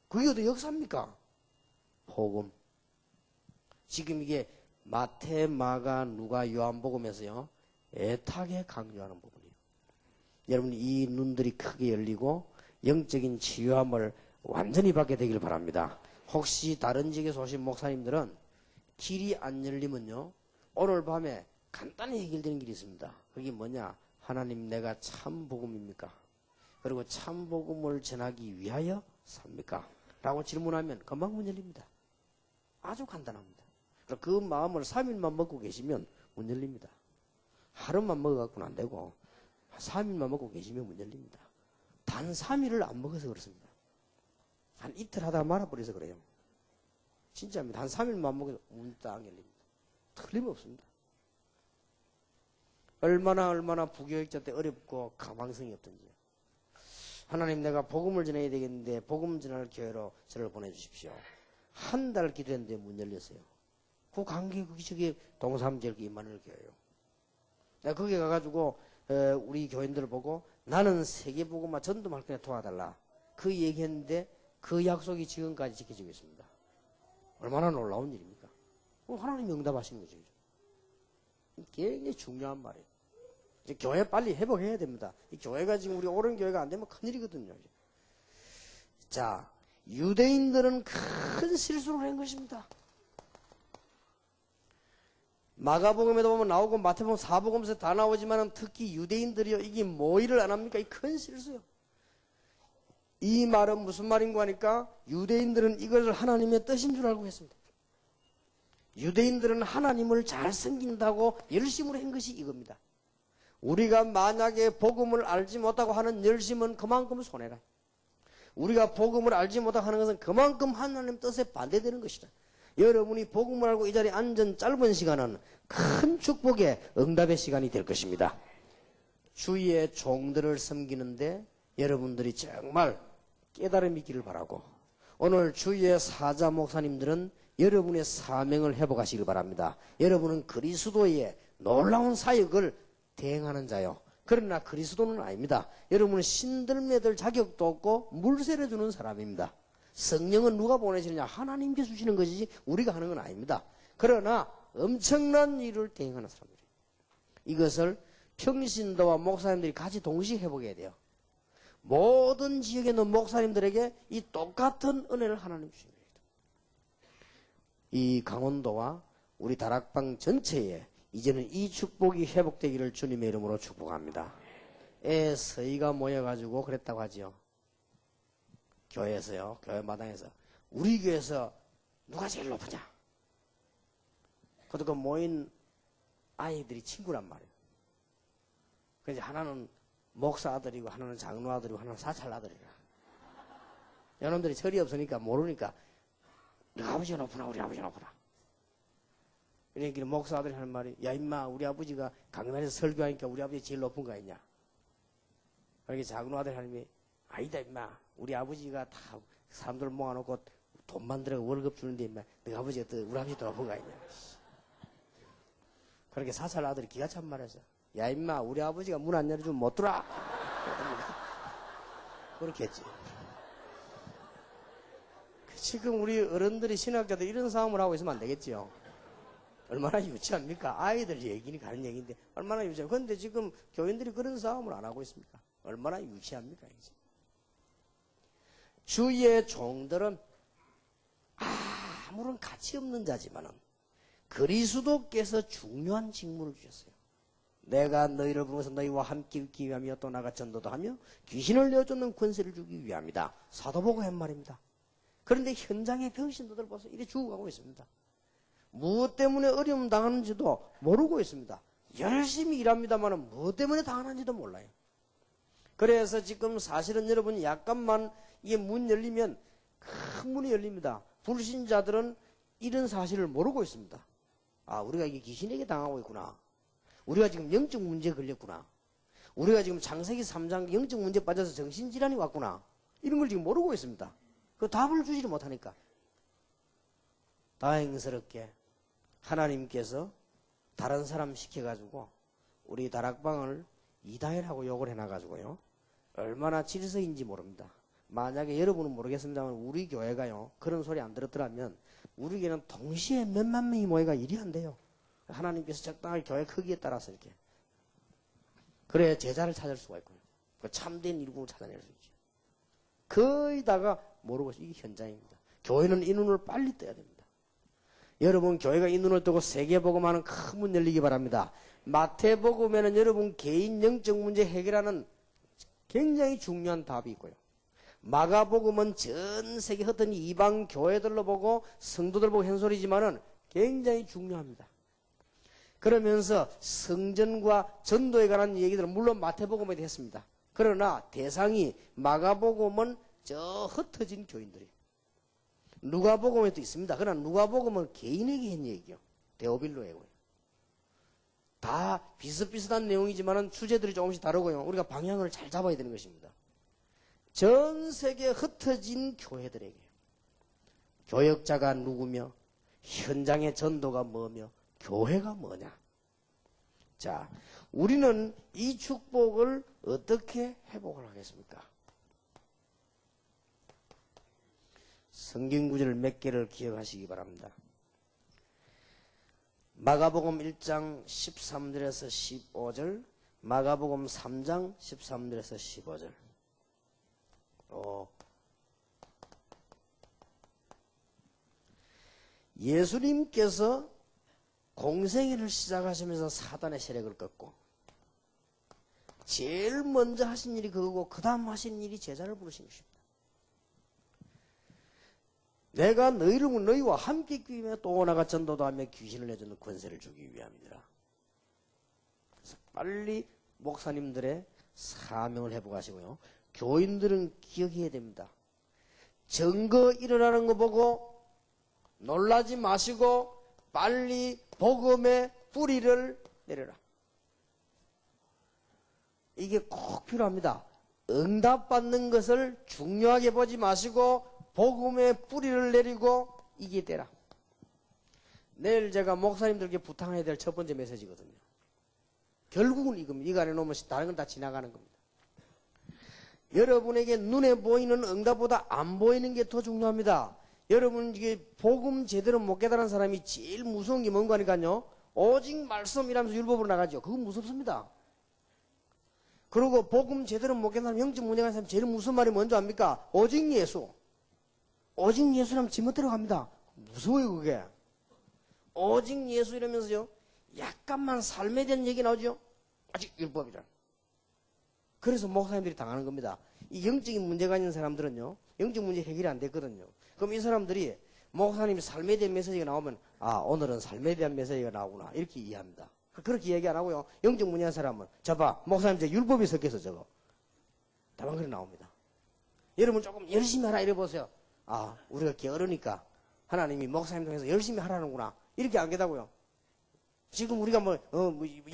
그게 어디 역사입니까? 복음. 지금 이게 마태, 마가, 누가, 요한복음에서요. 애타게 강조하는 부분이에요. 여러분 이 눈들이 크게 열리고 영적인 치유함을 완전히 받게 되길 바랍니다. 혹시 다른 지역에서 오신 목사님들은 길이 안 열리면요. 오늘 밤에 간단히 해결되는 길이 있습니다. 그게 뭐냐? 하나님 내가 참 복음입니까? 그리고 참 복음을 전하기 위하여 삽니까? 라고 질문하면 금방 문 열립니다. 아주 간단합니다. 그 마음을 3일만 먹고 계시면 문 열립니다. 하루만 먹어갖고는 안 되고 3일만 먹고 계시면 문 열립니다. 단 3일을 안 먹어서 그렇습니다. 한 이틀 하다가 말아버려서 그래요. 진짜입니다. 한 3일만 먹어서 문 딱 열립니다. 틀림없습니다. 얼마나 부교육자 때 어렵고 가망성이 없던지요. 하나님 내가 복음을 전해야 되겠는데 복음 전할 교회로 저를 보내주십시오. 한 달 기도했는데 문 열렸어요. 그 관계 저기 동삼지역 임마누엘 교회요. 내가 거기 가가지고 우리 교인들을 보고 나는 세계복음화 전도할 거냐 도와달라. 그 얘기했는데 그 약속이 지금까지 지켜지고 있습니다. 얼마나 놀라운 일입니까? 하나님이 응답하시는 거죠. 굉장히 중요한 말이에요. 이제 교회 빨리 회복해야 됩니다. 이 교회가 지금 우리 옳은 교회가 안 되면 큰일이거든요. 자, 유대인들은 큰 실수를 한 것입니다. 마가복음에도 보면 나오고 마태복음 사복음에서 다 나오지만 특히 유대인들이요. 이게 뭐 일을 안 합니까? 이 큰 실수요. 이 말은 무슨 말인가 하니까 유대인들은 이것을 하나님의 뜻인 줄 알고 했습니다. 유대인들은 하나님을 잘 섬긴다고 열심으로 한 것이 이겁니다. 우리가 만약에 복음을 알지 못하고 하는 열심은 그만큼 손해라. 우리가 복음을 알지 못하고 하는 것은 그만큼 하나님 뜻에 반대되는 것이다. 여러분이 복음을 알고 이 자리에 앉은 짧은 시간은 큰 축복의 응답의 시간이 될 것입니다. 주의 종들을 섬기는데 여러분들이 정말 깨달음이 있기를 바라고, 오늘 주의 사자 목사님들은 여러분의 사명을 회복하시길 바랍니다. 여러분은 그리스도의 놀라운 사역을 대행하는 자요. 그러나 그리스도는 아닙니다. 여러분은 신들매들 자격도 없고 물세를 주는 사람입니다. 성령은 누가 보내시느냐? 하나님께 주시는 것이지 우리가 하는 건 아닙니다. 그러나 엄청난 일을 대행하는 사람들이에요. 이것을 평신도와 목사님들이 같이 동시에 회복해야 돼요. 모든 지역에 있는 목사님들에게 이 똑같은 은혜를 하나님 주십니다. 이 강원도와 우리 다락방 전체에 이제는 이 축복이 회복되기를 주님의 이름으로 축복합니다. 서희가 모여가지고 그랬다고 하지요. 교회에서요, 교회 마당에서 우리 교회에서 누가 제일 높으냐? 그것도 그 모인 아이들이 친구란 말이에요. 그래서 하나는 목사 아들이고 하나는 장로 아들이고 하나는 사찰 아들이라. 여러분들이 철이 없으니까 모르니까 너 아버지가 높으나 우리 아버지가 높으나. 그러니까 목사 아들이 하는 말이, 야 임마 우리 아버지가 강단에서 설교하니까 우리 아버지 제일 높은 거 아니냐. 그러니까 장로 아들이 하는 말이, 아니다 임마 우리 아버지가 다 사람들 모아놓고 돈 만들어 월급 주는데 임마 너 아버지가 더 우리 아버지 더 높은 거 아니냐. 그렇게 사찰 아들이 기가 찬 말해서, 야 임마 우리 아버지가 문 안 열어주면 못 들어와. 그렇게 했지. 지금 우리 어른들이 신학자들 이런 싸움을 하고 있으면 안 되겠지요. 얼마나 유치합니까? 아이들 얘기니까 하는 얘기인데 얼마나 유치합니까? 그런데 지금 교인들이 그런 싸움을 안 하고 있습니까? 얼마나 유치합니까? 이제. 주의 종들은 아무런 가치 없는 자지만은 그리스도께서 중요한 직무를 주셨어요. 내가 너희를 부르면서 너희와 함께 있기 위함이요 또 나가 전도도 하며 귀신을 내어쫓는 권세를 주기 위함이다. 사도보고 한 말입니다. 그런데 현장의 병신도들 벌써 이래 죽어가고 있습니다. 무엇 때문에 어려움 당하는지도 모르고 있습니다. 열심히 일합니다만 무엇 때문에 당하는지도 몰라요. 그래서 지금 사실은 여러분 약간만 이게 문 열리면 큰 문이 열립니다. 불신자들은 이런 사실을 모르고 있습니다. 아, 우리가 이게 귀신에게 당하고 있구나. 우리가 지금 영적 문제에 걸렸구나. 우리가 지금 창세기 3장 영적 문제에 빠져서 정신질환이 왔구나. 이런 걸 지금 모르고 있습니다. 그 답을 주지를 못하니까. 다행스럽게 하나님께서 다른 사람 시켜가지고 우리 다락방을 이다혜라고 욕을 해놔가지고요. 얼마나 질서인지 모릅니다. 만약에 여러분은 모르겠습니다만 우리 교회가요. 그런 소리 안 들었더라면 우리 교회는 동시에 몇만 명이 모여가 일이 안 돼요. 하나님께서 적당하게 교회 크기에 따라서 이렇게. 그래야 제자를 찾을 수가 있고요. 그 참된 일꾼을 찾아낼 수 있죠. 거의 다가 모르고 있어요. 이게 현장입니다. 교회는 이 눈을 빨리 떠야 됩니다. 여러분 교회가 이 눈을 뜨고 세계복음하는 큰 문 열리기 바랍니다. 마태복음에는 여러분 개인 영적 문제 해결하는 굉장히 중요한 답이 있고요. 마가복음은 전 세계 흩어진 이방 교회들로 보고 성도들 보고 한 소리지만은 굉장히 중요합니다. 그러면서 성전과 전도에 관한 얘기들은 물론 마태복음에 했습니다. 그러나 대상이 마가복음은 저 흩어진 교인들이에요. 누가복음에도 있습니다. 그러나 누가복음은 개인에게 한 얘기요. 데오빌로에고요. 다 비슷비슷한 내용이지만 주제들이 조금씩 다르고요. 우리가 방향을 잘 잡아야 되는 것입니다. 전 세계 흩어진 교회들에게 교역자가 누구며 현장의 전도가 뭐며 교회가 뭐냐. 자, 우리는 이 축복을 어떻게 회복을 하겠습니까? 성경 구절 몇 개를 기억하시기 바랍니다. 마가복음 1장 13절에서 15절, 마가복음 3장 13절에서 15절. 예수님께서 공생애를 시작하시면서 사단의 세력을 꺾고 제일 먼저 하신 일이 그거고 그 다음 하신 일이 제자를 부르신 것입니다. 내가 너희와 함께 있기 위해 또 나가 전도도 하며 귀신을 내주는 권세를 주기 위함이니라. 그래서 빨리 목사님들의 사명을 회복하시고요. 교인들은 기억해야 됩니다. 증거 일어나는 거 보고 놀라지 마시고 빨리 복음의 뿌리를 내려라. 이게 꼭 필요합니다. 응답받는 것을 중요하게 보지 마시고 복음의 뿌리를 내리고 이게 되라. 내일 제가 목사님들께 부탁해야 될 첫 번째 메시지거든요. 결국은 이겁니다. 이거 안에 놓으면 다른 건 다 지나가는 겁니다. 여러분에게 눈에 보이는 응답보다 안 보이는 게 더 중요합니다. 여러분 이게 복음 제대로 못 깨달은 사람이 제일 무서운 게 뭔가 하니까요. 오직 말씀이라면서 율법으로 나가죠. 그건 무섭습니다. 그리고 복음 제대로 못 깨달은 영적 문제가 있는 사람 제일 무서운 말이 뭔지 압니까? 오직 예수. 오직 예수라면 지멋대로 갑니다. 무서워요 그게. 오직 예수 이러면서요. 약간만 삶에 대한 얘기 나오죠. 아직 율법이라. 그래서 목사님들이 당하는 겁니다. 이 영적인 문제가 있는 사람들은요. 영적 문제 해결이 안 됐거든요. 그럼 이 사람들이 목사님이 삶에 대한 메시지가 나오면 아 오늘은 삶에 대한 메시지가 나오구나 이렇게 이해합니다. 그렇게 얘기 안 하고요. 영적 문제한 사람은 자봐 목사님 제 율법이 섞여서 저거 다만 그래 나옵니다. 여러분 조금 열심히 하라 이래 보세요. 아 우리가 게으르니까 하나님이 목사님 통해서 열심히 하라는구나 이렇게 안 깨닫고요. 지금 우리가 뭐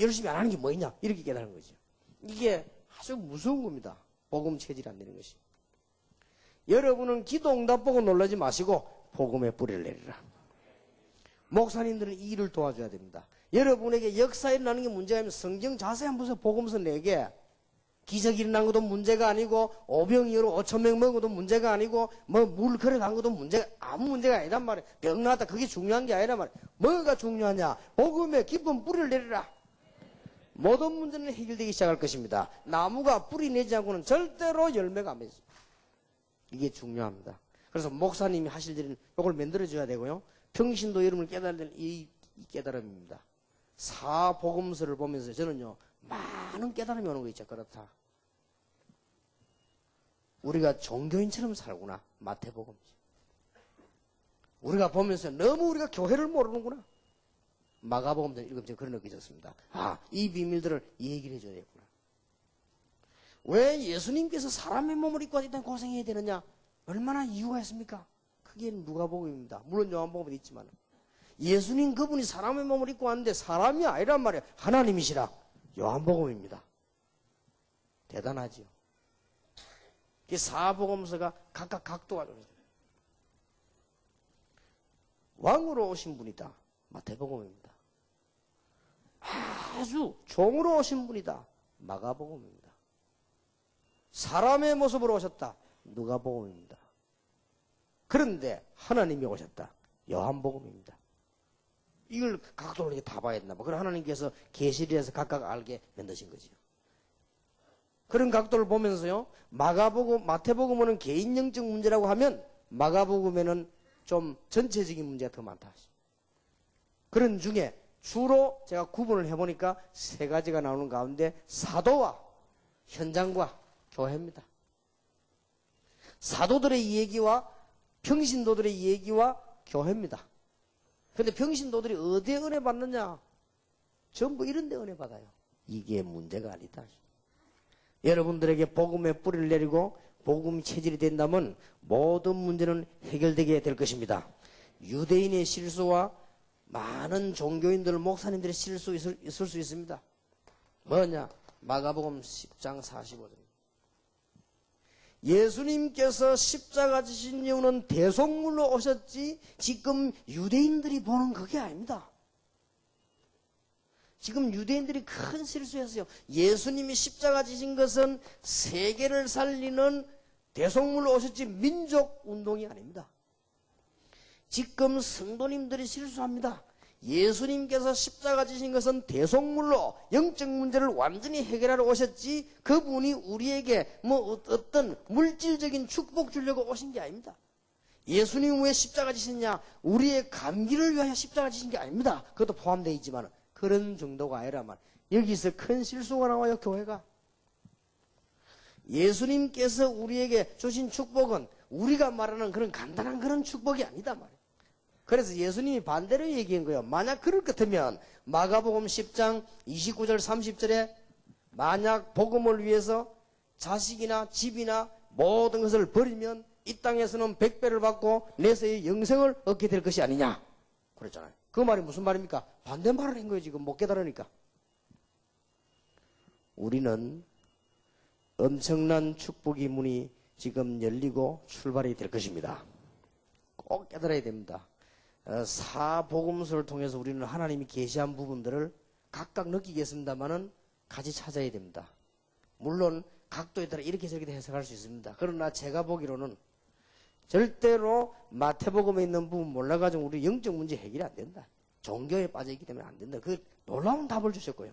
열심히 안 하는 게 뭐 있냐 이렇게 깨닫는 거죠. 이게 아주 무서운 겁니다. 복음 체질 안 되는 것이. 여러분은 기도 응답 보고 놀라지 마시고 복음의 뿌리를 내리라. 목사님들은 이 일을 도와줘야 됩니다. 여러분에게 역사에 일어나는 게 문제가 아니면 성경 자세히 한번 보세요. 복음서 4개. 기적이 일어난 것도 문제가 아니고 오병이어로 5,000명 먹은 것도 문제가 아니고 뭐 물 걸어간 것도 문제가 아무 문제가 아니란 말이에요. 병 나왔다 그게 중요한 게 아니란 말이에요. 뭐가 중요하냐. 복음의 깊은 뿌리를 내리라. 모든 문제는 해결되기 시작할 것입니다. 나무가 뿌리 내지 않고는 절대로 열매가 안 맺습니다. 이게 중요합니다. 그래서 목사님이 하실 일은 이걸 만들어줘야 되고요. 평신도 여러분을 깨달아야 되는 이 깨달음입니다. 사복음서를 보면서 저는요. 많은 깨달음이 오는 거 있죠. 그렇다. 우리가 종교인처럼 살구나. 마태복음. 우리가 보면서 너무 우리가 교회를 모르는구나. 마가복음도 읽으면 제가 그런 느낌이 있었습니다. 아, 이 비밀들을 얘기를 해줘야 되겠구나. 왜 예수님께서 사람의 몸을 입고 일단 고생해야 되느냐? 얼마나 이유가 있습니까? 그게 누가복음입니다. 물론 요한복음도 있지만 예수님 그분이 사람의 몸을 입고 왔는데 사람이 아니란 말이에요. 하나님이시라. 요한복음입니다. 대단하지요. 이 사복음서가 각각 각도가 좀 있어요. 왕으로 오신 분이다. 마태복음입니다. 아주 종으로 오신 분이다. 마가복음입니다. 사람의 모습으로 오셨다. 누가복음입니다. 그런데 하나님이 오셨다. 요한복음입니다. 이걸 각도로 이렇게 다 봐야 된다. 그럼 하나님께서 계시리에서 각각 알게 만드신 거지요. 그런 각도를 보면서요. 마가복음, 마태복음은 개인 영적 문제라고 하면 마가복음에는 좀 전체적인 문제가 더 많다. 그런 중에 주로 제가 구분을 해보니까 3가지가 나오는 가운데 사도와 현장과 교회입니다. 사도들의 얘기와 평신도들의 얘기와 교회입니다. 그런데 평신도들이 어디에 은혜 받느냐? 전부 이런 데 은혜 받아요. 이게 문제가 아니다. 여러분들에게 복음의 뿌리를 내리고 복음 체질이 된다면 모든 문제는 해결되게 될 것입니다. 유대인의 실수와 많은 종교인들, 목사님들의 실수 있을 수 있습니다. 뭐냐? 마가복음 10장 45절. 예수님께서 십자가 지신 이유는 대속물로 오셨지 지금 유대인들이 보는 그게 아닙니다. 지금 유대인들이 큰 실수했어요. 예수님이 십자가 지신 것은 세계를 살리는 대속물로 오셨지 민족 운동이 아닙니다. 지금 성도님들이 실수합니다. 예수님께서 십자가 지신 것은 대속물로 영적 문제를 완전히 해결하러 오셨지 그분이 우리에게 뭐 어떤 물질적인 축복 주려고 오신 게 아닙니다. 예수님 왜 십자가 지셨냐? 우리의 감기를 위하여 십자가 지신 게 아닙니다. 그것도 포함되어 있지만 그런 정도가 아니라만 여기서 큰 실수가 나와요. 교회가. 예수님께서 우리에게 주신 축복은 우리가 말하는 그런 간단한 그런 축복이 아니다 말이에요. 그래서 예수님이 반대로 얘기한 거예요. 만약 그럴 것 같으면 마가복음 10장 29절 30절에 만약 복음을 위해서 자식이나 집이나 모든 것을 버리면 이 땅에서는 100배를 받고 내세의 영생을 얻게 될 것이 아니냐 그랬잖아요. 그 말이 무슨 말입니까? 반대말을 한 거예요. 지금 못 깨달으니까. 우리는 엄청난 축복의 문이 지금 열리고 출발이 될 것입니다. 꼭 깨달아야 됩니다. 사복음서를 통해서 우리는 하나님이 계시한 부분들을 각각 느끼겠습니다만은 같이 찾아야 됩니다. 물론 각도에 따라 이렇게 저렇게 해석할 수 있습니다. 그러나 제가 보기로는 절대로 마태복음에 있는 부분 몰라가지고 우리 영적 문제 해결이 안 된다. 종교에 빠져있기 때문에 안 된다. 그 놀라운 답을 주셨고요.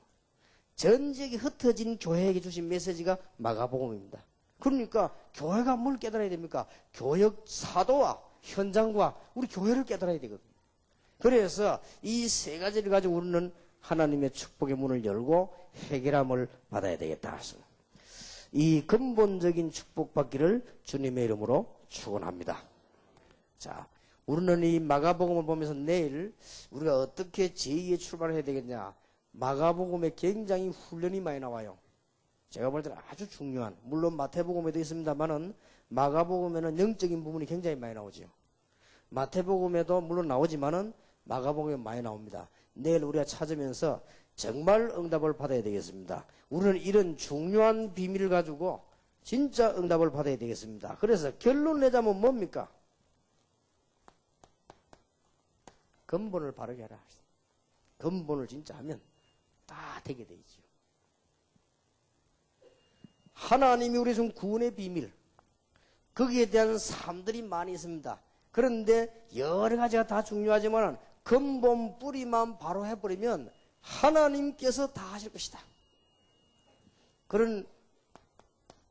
전 지역에 흩어진 교회에게 주신 메시지가 마가복음입니다. 그러니까 교회가 뭘 깨달아야 됩니까? 교역 사도와 현장과 우리 교회를 깨달아야 되거든요. 그래서 이 세 가지를 가지고 우리는 하나님의 축복의 문을 열고 해결함을 받아야 되겠다. 이 근본적인 축복받기를 주님의 이름으로 축원합니다. 자, 우리는 이 마가복음을 보면서 내일 우리가 어떻게 제2의 출발을 해야 되겠냐. 마가복음에 굉장히 훈련이 많이 나와요. 제가 볼 때는 아주 중요한, 물론 마태복음에도 있습니다만은 마가복음에는 영적인 부분이 굉장히 많이 나오죠. 마태복음에도 물론 나오지만은 마가복음에 많이 나옵니다. 내일 우리가 찾으면서 정말 응답을 받아야 되겠습니다. 우리는 이런 중요한 비밀을 가지고 진짜 응답을 받아야 되겠습니다. 그래서 결론 내자면 뭡니까? 근본을 바르게 하라. 근본을 진짜 하면 다 되게 돼 있죠. 하나님이 우리 준 구원의 비밀, 거기에 대한 삶들이 많이 있습니다. 그런데 여러 가지가 다 중요하지만 근본 뿌리만 바로 해버리면 하나님께서 다 하실 것이다. 그런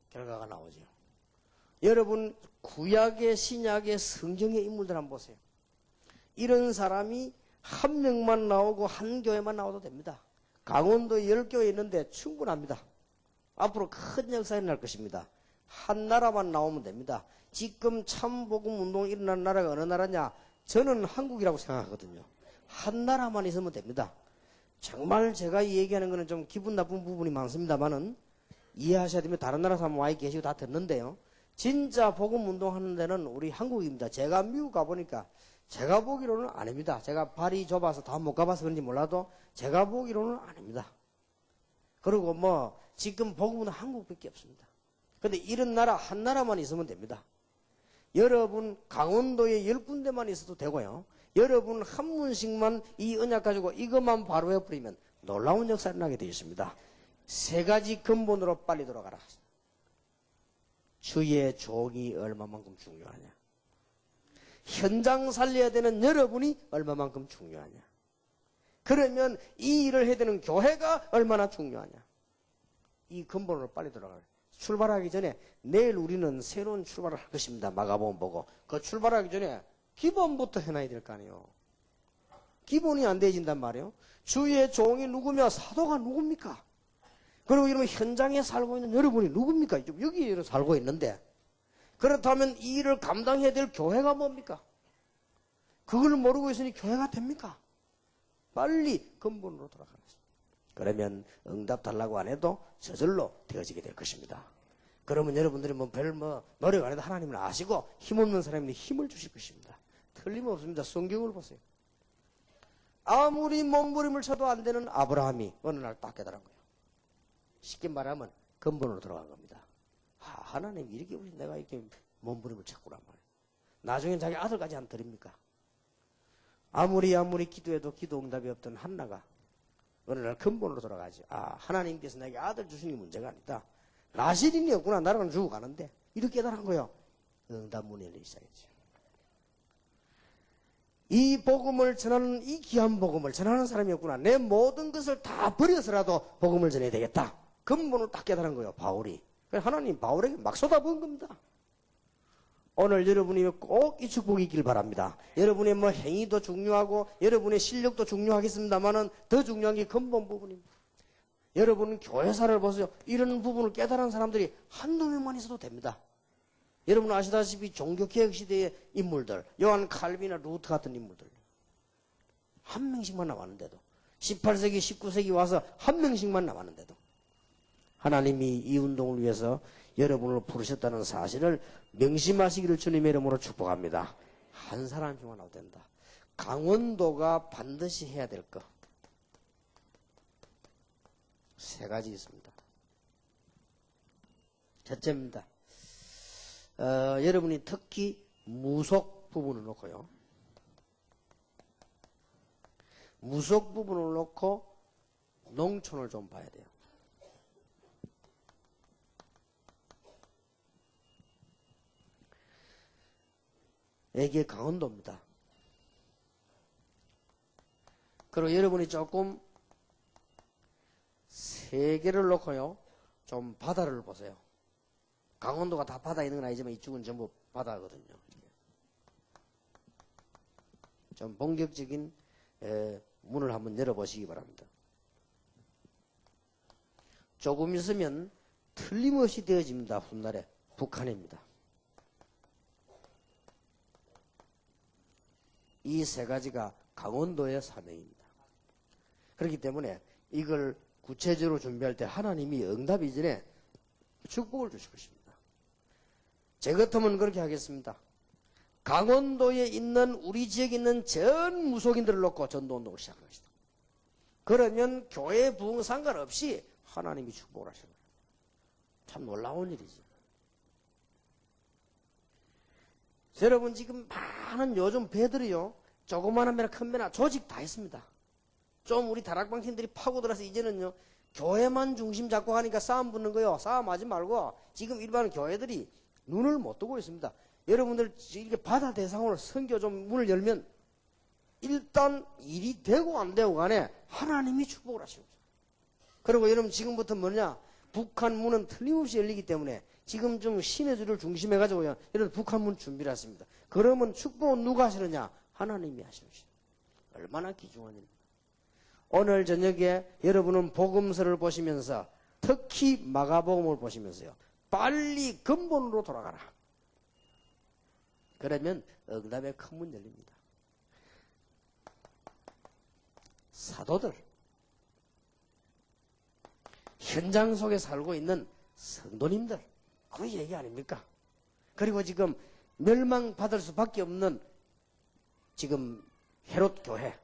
결과가 나오죠. 여러분 구약의 신약의 성경의 인물들 한번 보세요. 이런 사람이 한 명만 나오고 한 교회만 나와도 됩니다. 강원도에 10교회 있는데 충분합니다. 앞으로 큰 역사가 일어날 것입니다. 한 나라만 나오면 됩니다. 지금 참복음 운동이 일어난 나라가 어느 나라냐? 저는 한국이라고 생각하거든요. 한 나라만 있으면 됩니다. 정말 제가 얘기하는 거는 좀 기분 나쁜 부분이 많습니다만은 이해하셔야 됩니다. 다른 나라 사람 와 계시고 다 듣는데요. 진짜 복음 운동하는 데는 우리 한국입니다. 제가 미국 가보니까 제가 보기로는 아닙니다. 제가 발이 좁아서 다 못 가봐서 그런지 몰라도 제가 보기로는 아닙니다. 그리고 뭐 지금 복음은 한국밖에 없습니다. 근데 이런 나라 한 나라만 있으면 됩니다. 여러분 강원도에 10군데만 있어도 되고요. 여러분 한 분씩만 이 언약 가지고 이것만 바로 해버리면 놀라운 역사가 일어나게 되어 있습니다. 세 가지 근본으로 빨리 돌아가라. 주의 종이 얼마만큼 중요하냐. 현장 살려야 되는 여러분이 얼마만큼 중요하냐. 그러면 이 일을 해야 되는 교회가 얼마나 중요하냐. 이 근본으로 빨리 돌아가라. 출발하기 전에 내일 우리는 새로운 출발을 할 것입니다. 마가복음 보고. 그 출발하기 전에 기본부터 해놔야 될 거 아니에요. 기본이 안 되어진단 말이에요. 주의 종이 누구며 사도가 누굽니까? 그리고 이러면 현장에 살고 있는 여러분이 누굽니까? 여기 살고 있는데 그렇다면 이 일을 감당해야 될 교회가 뭡니까? 그걸 모르고 있으니 교회가 됩니까? 빨리 근본으로 돌아가는 것입니다. 그러면 응답 달라고 안 해도 저절로 되어지게 될 것입니다. 그러면 여러분들이 노력 안 해도 하나님을 아시고 힘없는 사람이 힘을 주실 것입니다. 틀림없습니다. 성경을 보세요. 아무리 몸부림을 쳐도 안 되는 아브라함이 어느 날 딱 깨달은 거예요. 쉽게 말하면 근본으로 들어간 겁니다. 하나님 이렇게 우리 내가 이렇게 몸부림을 쳤구란 말이에요. 나중엔 자기 아들까지 안 드립니까? 아무리 기도해도 기도 응답이 없던 한나가 어느 날 근본으로 돌아가지. 하나님께서 내게 아들 주시는 게 문제가 아니다. 나실인이 없구나. 나라는 주고 가는데 이렇게 깨달은 거예요. 응답 문이 열리기 시작했죠. 이 복음을 전하는 이 귀한 복음을 전하는 사람이었구나. 내 모든 것을 다 버려서라도 복음을 전해야 되겠다. 근본을 딱 깨달은 거예요. 바울이. 하나님 바울에게 막 쏟아부은 겁니다. 오늘 여러분이 꼭 이 축복이 있길 바랍니다. 여러분의 행위도 중요하고 여러분의 실력도 중요하겠습니다만은 더 중요한 게 근본 부분입니다. 여러분 교회사를 보세요. 이런 부분을 깨달은 사람들이 한두 명만 있어도 됩니다. 여러분 아시다시피 종교개혁 시대의 인물들, 요한 칼빈이나 루트 같은 인물들 한 명씩만 남았는데도 18세기, 19세기 와서 한 명씩만 남았는데도 하나님이 이 운동을 위해서 여러분을 부르셨다는 사실을 명심하시기를 주님의 이름으로 축복합니다. 한 사람 중 하나 된다. 강원도가 반드시 해야 될 것. 세 가지 있습니다. 첫째입니다. 여러분이 특히 무속 부분을 놓고요. 무속 부분을 놓고 농촌을 좀 봐야 돼요. 이게 강원도입니다. 그리고 여러분이 조금 세계를 놓고요. 좀 바다를 보세요. 강원도가 다 바다 있는 건 아니지만 이쪽은 전부 바다거든요. 좀 본격적인 문을 한번 열어보시기 바랍니다. 조금 있으면 틀림없이 되어집니다. 훗날에 북한입니다. 이 세 가지가 강원도의 사명입니다. 그렇기 때문에 이걸 구체적으로 준비할 때 하나님이 응답 이전에 축복을 주실 것입니다. 제 같으면 그렇게 하겠습니다. 강원도에 있는 우리 지역에 있는 전 무속인들을 놓고 전도운동을 시작할 것이다. 그러면 교회 부흥 상관없이 하나님이 축복을 하시는 거예요. 참 놀라운 일이지. 여러분 지금 많은 요즘 배들이요. 조그마한 배나 큰 배나 조직 다 있습니다. 좀 우리 다락방 팀들이 파고들어서 이제는요. 교회만 중심 잡고 하니까 싸움 붙는 거요. 싸움하지 말고 지금 일반 교회들이 눈을 못 뜨고 있습니다. 여러분들 이렇게 바다 대상으로 선교 좀 문을 열면 일단 일이 되고 안 되고 간에 하나님이 축복을 하시는 거죠. 그리고 여러분 지금부터 뭐냐? 북한 문은 틀림없이 열리기 때문에 지금 좀 신의 주를 중심해가지고요. 여러분 북한 문 준비를 했습니다. 그러면 축복은 누가 하시느냐? 하나님이 하시는 것이다. 얼마나 귀중한 일입니다. 오늘 저녁에 여러분은 복음서를 보시면서 특히 마가복음을 보시면서요. 빨리 근본으로 돌아가라. 그러면 응답의 큰 문 열립니다. 사도들, 현장 속에 살고 있는 성도님들, 그 얘기 아닙니까? 그리고 지금 멸망받을 수밖에 없는 지금 헤롯 교회,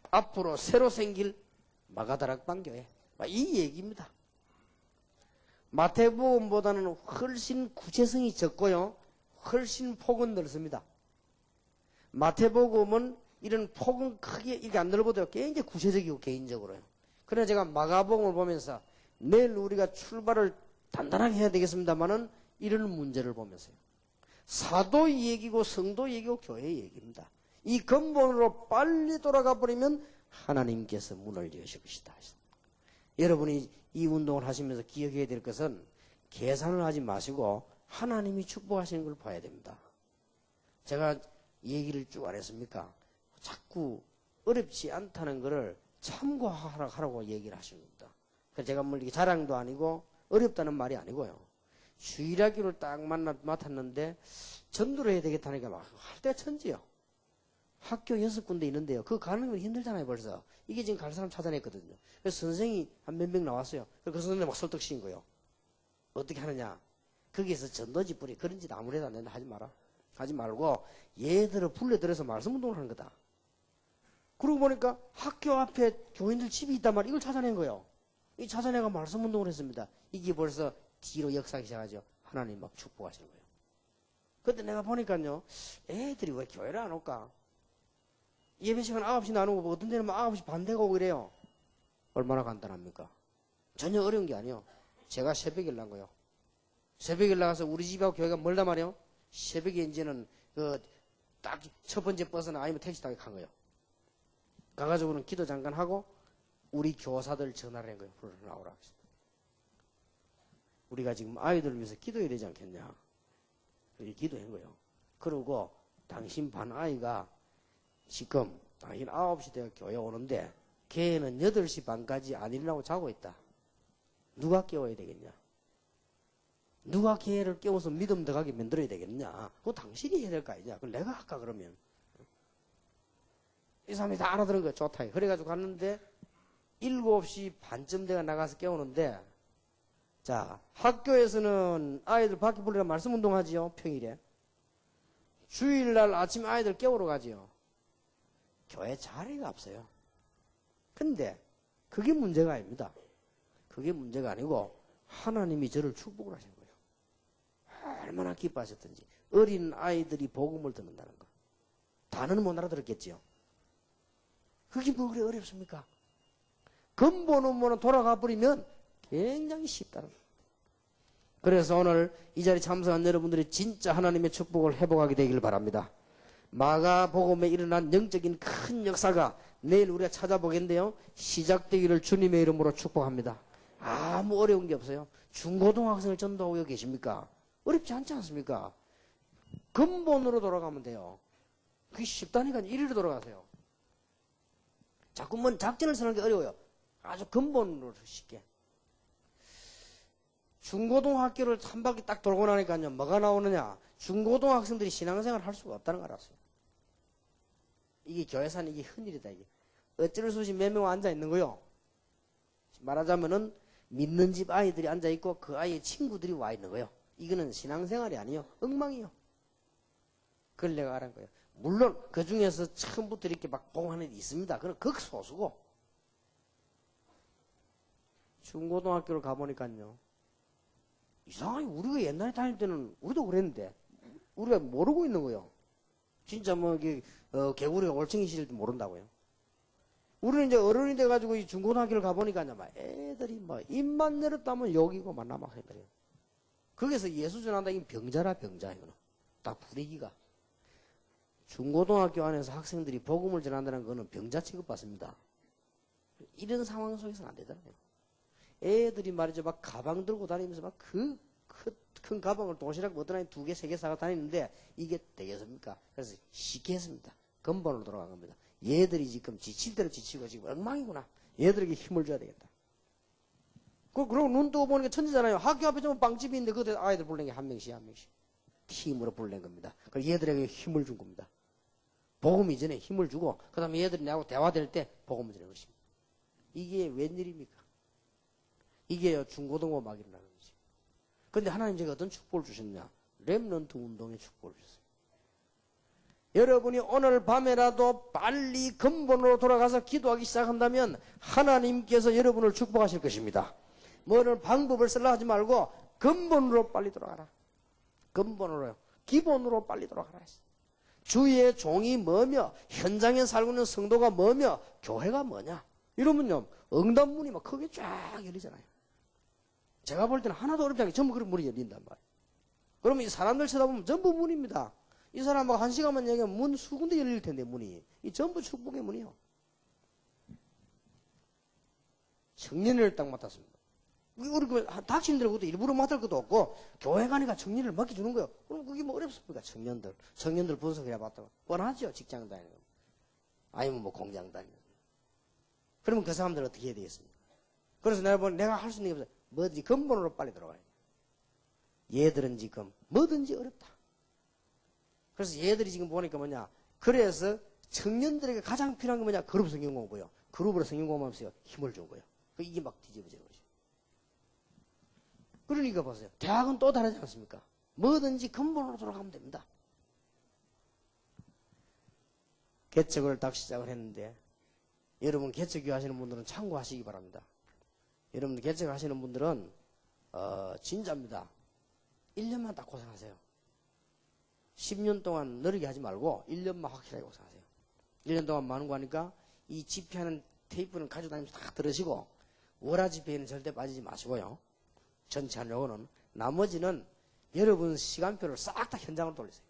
앞으로 새로 생길 마가다락방 교회, 이 얘기입니다. 마태복음보다는 훨씬 구체성이 적고요. 훨씬 폭은 넓습니다. 마태복음은 이런 폭은 크게 이렇게 안 넓어도 굉장히 구체적이고 개인적으로요. 그래서 제가 마가복음을 보면서 내일 우리가 출발을 단단하게 해야 되겠습니다만은 이런 문제를 보면서요. 사도 얘기고 성도 얘기고 교회 얘기입니다. 이 근본으로 빨리 돌아가 버리면 하나님께서 문을 여실 것이다. 여러분이 이 운동을 하시면서 기억해야 될 것은 계산을 하지 마시고 하나님이 축복하시는 걸 봐야 됩니다. 제가 얘기를 쭉 안 했습니까? 자꾸 어렵지 않다는 것을 참고하라고 얘기를 하시는 겁니다. 그래서 제가 뭐 이렇게 자랑도 아니고 어렵다는 말이 아니고요. 주일학교를 딱 맡았는데 전도를 해야 되겠다니까 막 할 때 천지요. 학교 6군데 있는데요. 그거 가는 건 힘들잖아요, 벌써. 이게 지금 갈 사람 찾아냈거든요. 그래서 선생이 한 몇 명 나왔어요. 그 선생님 막 설득시킨 거예요. 어떻게 하느냐. 거기에서 전도지 뿌리 그런 짓 아무래도 안 된다. 하지 마라. 하지 말고 얘들을 불러들여서 말씀 운동을 하는 거다. 그러고 보니까 학교 앞에 교인들 집이 있단 말이에요. 이걸 찾아낸 거예요. 이 찾아내가 말씀 운동을 했습니다. 이게 벌써 뒤로 역사하기 시작하죠. 하나님 막 축복하시는 거예요. 그때 내가 보니까요. 애들이 왜 교회를 안 올까? 예배 시간 9시 나누고 어떤 데는 9시 반 되고 그래요. 얼마나 간단합니까? 전혀 어려운 게 아니에요. 제가 새벽에 난 거예요. 새벽에 나가서 우리 집하고 교회가 멀단 말이에요. 새벽에 이제는 딱 첫 번째 버스나 아니면 택시 타고 간 거예요. 가가지고는 기도 잠깐 하고 우리 교사들 전화를 한 거예요. 불러 나오라. 우리가 지금 아이들을 위해서 기도해야 되지 않겠냐. 그렇게 기도한 거예요. 그러고 당신 반 아이가 지금 당신 9시 되어 교회 오는데 걔는 8시 반까지 안 일어나고 자고 있다. 누가 깨워야 되겠냐? 누가 걔를 깨워서 믿음 들어가게 만들어야 되겠냐? 그거 당신이 해야 될 거 아니냐? 그걸 내가 할까 그러면? 이 사람이 다 알아들은 거야. 좋다. 그래가지고 갔는데 7시 반쯤 돼가 나가서 깨우는데 자, 학교에서는 아이들 밖에 불러라 말씀 운동하지요, 평일에. 주일날 아침 아이들 깨우러 가지요. 교회 자리가 없어요. 근데 그게 문제가 아닙니다. 그게 문제가 아니고 하나님이 저를 축복을 하신 거예요. 얼마나 기뻐하셨던지. 어린 아이들이 복음을 듣는다는 거. 단어는 못 알아들었겠지요. 그게 뭐 그래 어렵습니까? 근본은 돌아가 버리면 굉장히 쉽다는 거예요. 그래서 오늘 이 자리에 참석한 여러분들이 진짜 하나님의 축복을 회복하게 되기를 바랍니다. 마가복음에 일어난 영적인 큰 역사가 내일 우리가 찾아보겠는데요. 시작되기를 주님의 이름으로 축복합니다. 아무 어려운 게 없어요. 중고등학생을 전도하고 계십니까? 어렵지 않지 않습니까? 근본으로 돌아가면 돼요. 그게 쉽다니까 이리로 돌아가세요. 자꾸만 작전을 쓰는 게 어려워요. 아주 근본으로 쉽게. 중고등학교를 한 바퀴 딱 돌고 나니까요. 뭐가 나오느냐. 중고등학생들이 신앙생활을 할 수가 없다는 걸 알았어요. 이게 교회사는 이게 흔일이다. 이게. 어쩔 수 없이 몇 명 앉아 있는 거요. 말하자면은 믿는 집 아이들이 앉아 있고 그 아이의 친구들이 와 있는 거요. 이거는 신앙생활이 아니요. 엉망이요. 그걸 내가 알은 거예요. 물론 그 중에서 처음부터 이렇게 막 봉하는 게 있습니다. 그건 극소수고. 중고등학교를 가보니까요. 이상하게 우리가 옛날에 다닐 때는 우리도 그랬는데 우리가 모르고 있는 거예요. 진짜 뭐 개구리가 올챙이 실도 모른다고요. 우리는 이제 어른이 돼가지고 이 중고등학교를 가보니까요. 막 애들이 뭐 입만 열었다면 여기고 막 남학생들이에요. 거기서 예수 전한다. 이건 병자라 병자. 이거는 딱 분위기가. 중고등학교 안에서 학생들이 복음을 전한다는 거는 병자 취급받습니다. 이런 상황 속에서는 안 되잖아요. 애들이 말이죠. 막 가방 들고 다니면서 막 큰 가방을 도시락 어떤 아이 2개, 3개 사고 다니는데 이게 되겠습니까? 그래서 쉽게 했습니다. 근본으로 돌아간 겁니다. 얘들이 지금 지칠 대로 지치고 지금 엉망이구나. 얘들에게 힘을 줘야 되겠다. 그리고 눈 뜨고 보니까 천지잖아요. 학교 앞에 좀 빵집이 있는데 그때 아이들 불낸 게 한 명씩 한 명씩. 팀으로 불낸 겁니다. 그래서 얘들에게 힘을 준 겁니다. 복음 이전에 힘을 주고 그 다음에 얘들이 나하고 대화될 때 복음을 주는 것입니다. 이게 웬일입니까? 이게요 중고등부 막 일어나는 거지. 그런데 하나님 제가 어떤 축복을 주셨냐? 렘넌트 운동의 축복을 주셨어요. 여러분이 오늘 밤에라도 빨리 근본으로 돌아가서 기도하기 시작한다면 하나님께서 여러분을 축복하실 것입니다. 뭐를 방법을 쓰려 하지 말고 근본으로 빨리 돌아가라. 근본으로요. 기본으로 빨리 돌아가라 했어요. 주의 종이 뭐며 현장에 살고 있는 성도가 뭐며 교회가 뭐냐 이러면요 응답문이 막 크게 쫙 열리잖아요. 제가 볼 때는 하나도 어렵지 않게 전부 그런 문이 열린단 말이에요. 그러면 이 사람들 쳐다보면 전부 문입니다. 이 사람하고 1시간만 얘기하면 문 수군데 열릴 텐데 문이 이 전부 축복의 문이요. 청년회를 딱 맡았습니다. 우리 그 닥친들 것도 일부러 맡을 것도 없고 교회 가니까 청년을 맡겨주는 거예요. 그럼 그게 뭐 어렵습니까? 청년들 분석해야 봤다고 뻔하죠. 직장 다니는 거 아니면 뭐 공장 다니는 거. 그러면 그 사람들은 어떻게 해야 되겠습니까? 그래서 내가 할 수 있는 게 없어요. 뭐든지 근본으로 빨리 들어가야 돼. 얘들은 지금 뭐든지 어렵다. 그래서 얘들이 지금 보니까 뭐냐. 그래서 청년들에게 가장 필요한 게 뭐냐. 그룹 성경 공부요. 그룹으로 성경 공부하면서 힘을 준 거예요. 이게 막 뒤집어지는 거죠. 그러니까 보세요. 대학은 또 다르지 않습니까? 뭐든지 근본으로 돌아가면 됩니다. 개척을 딱 시작을 했는데 여러분 개척교 하시는 분들은 참고하시기 바랍니다. 여러분 개척하시는 분들은 진짜입니다. 1년만 딱 고생하세요. 10년 동안 느리게 하지 말고 1년만 확실하게 고생하세요. 1년 동안 많은 거 하니까 이 집회하는 테이프는 가지고 다니면서 다 들으시고 월화 집회에는 절대 빠지지 마시고요. 전체 하려고는 나머지는 여러분 시간표를 싹 다 현장으로 돌리세요.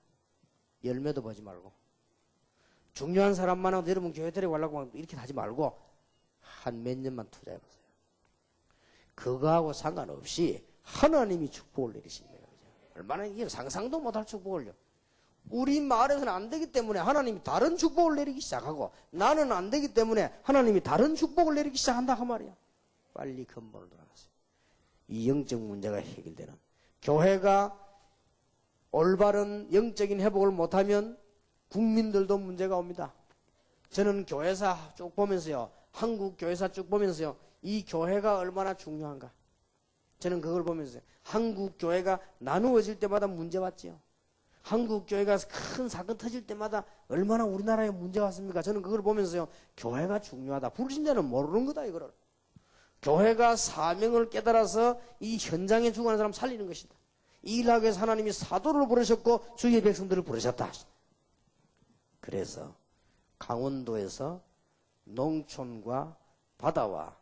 열매도 보지 말고 중요한 사람만 하고 여러분 교회 데리고 가려고 이렇게 하지 말고 한 몇 년만 투자해보세요. 그거하고 상관없이 하나님이 축복을 내리신 거예요. 얼마나 이게 상상도 못할 축복을요. 우리 마을에서는 안 되기 때문에 하나님이 다른 축복을 내리기 시작하고 나는 안 되기 때문에 하나님이 다른 축복을 내리기 시작한다 그 말이야. 빨리 근본으로 돌아가세요. 이 영적 문제가 해결되는 교회가 올바른 영적인 회복을 못하면 국민들도 문제가 옵니다. 저는 교회사 쭉 보면서요. 한국 교회사 쭉 보면서요. 이 교회가 얼마나 중요한가. 저는 그걸 보면서 한국 교회가 나누어질 때마다 문제 왔지요. 한국 교회가 큰 사건 터질 때마다 얼마나 우리나라에 문제 왔습니까? 저는 그걸 보면서요, 교회가 중요하다. 불신자는 모르는 거다, 이거를. 교회가 사명을 깨달아서 이 현장에 죽어가는 사람 살리는 것이다. 이 일하기 위해서 하나님이 사도를 부르셨고 주의 백성들을 부르셨다. 그래서 강원도에서 농촌과 바다와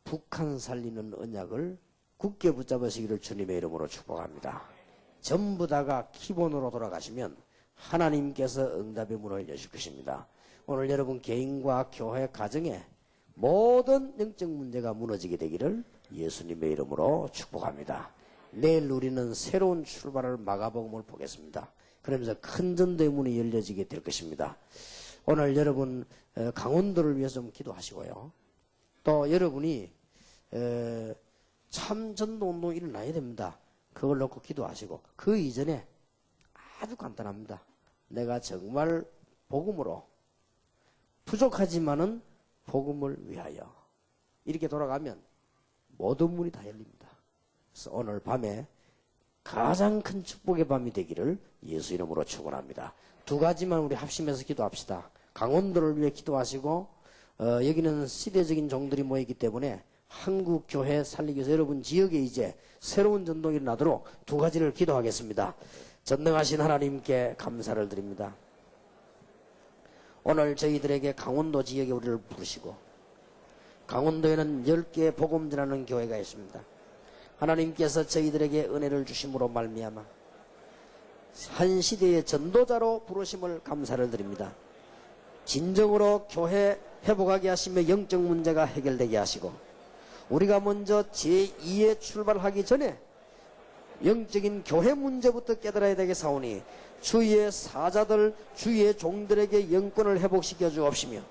북한 살리는 언약을 굳게 붙잡으시기를 주님의 이름으로 축복합니다. 전부 다가 기본으로 돌아가시면 하나님께서 응답의 문을 여실 것입니다. 오늘 여러분 개인과 교회 가정에 모든 영적 문제가 무너지게 되기를 예수님의 이름으로 축복합니다. 내일 우리는 새로운 출발을 마가복음을 보겠습니다. 그러면서 큰 전도의 문이 열려지게 될 것입니다. 오늘 여러분 강원도를 위해서 좀 기도하시고요. 또 여러분이 참 전도운동이 일어나야 됩니다. 그걸 놓고 기도하시고, 그 이전에 아주 간단합니다. 내가 정말 복음으로 부족하지만은 복음을 위하여 이렇게 돌아가면 모든 문이 다 열립니다. 그래서 오늘 밤에 가장 큰 축복의 밤이 되기를 예수 이름으로 축원합니다. 두 가지만 우리 합심해서 기도합시다. 강원도를 위해 기도하시고, 여기는 시대적인 종들이 모이기 때문에 한국 교회 살리기 위해서 여러분 지역에 이제 새로운 전동이 일어나도록 두 가지를 기도하겠습니다. 전능하신 하나님께 감사를 드립니다. 오늘 저희들에게 강원도 지역에 우리를 부르시고, 강원도에는 10개 복음 전하는 교회가 있습니다. 하나님께서 저희들에게 은혜를 주심으로 말미암아 한 시대의 전도자로 부르심을 감사를 드립니다. 진정으로 교회 회복하게 하시며 영적 문제가 해결되게 하시고, 우리가 먼저 제2의 출발하기 전에 영적인 교회 문제부터 깨달아야 되겠사오니 주의 사자들, 주의 종들에게 영권을 회복시켜 주옵시며,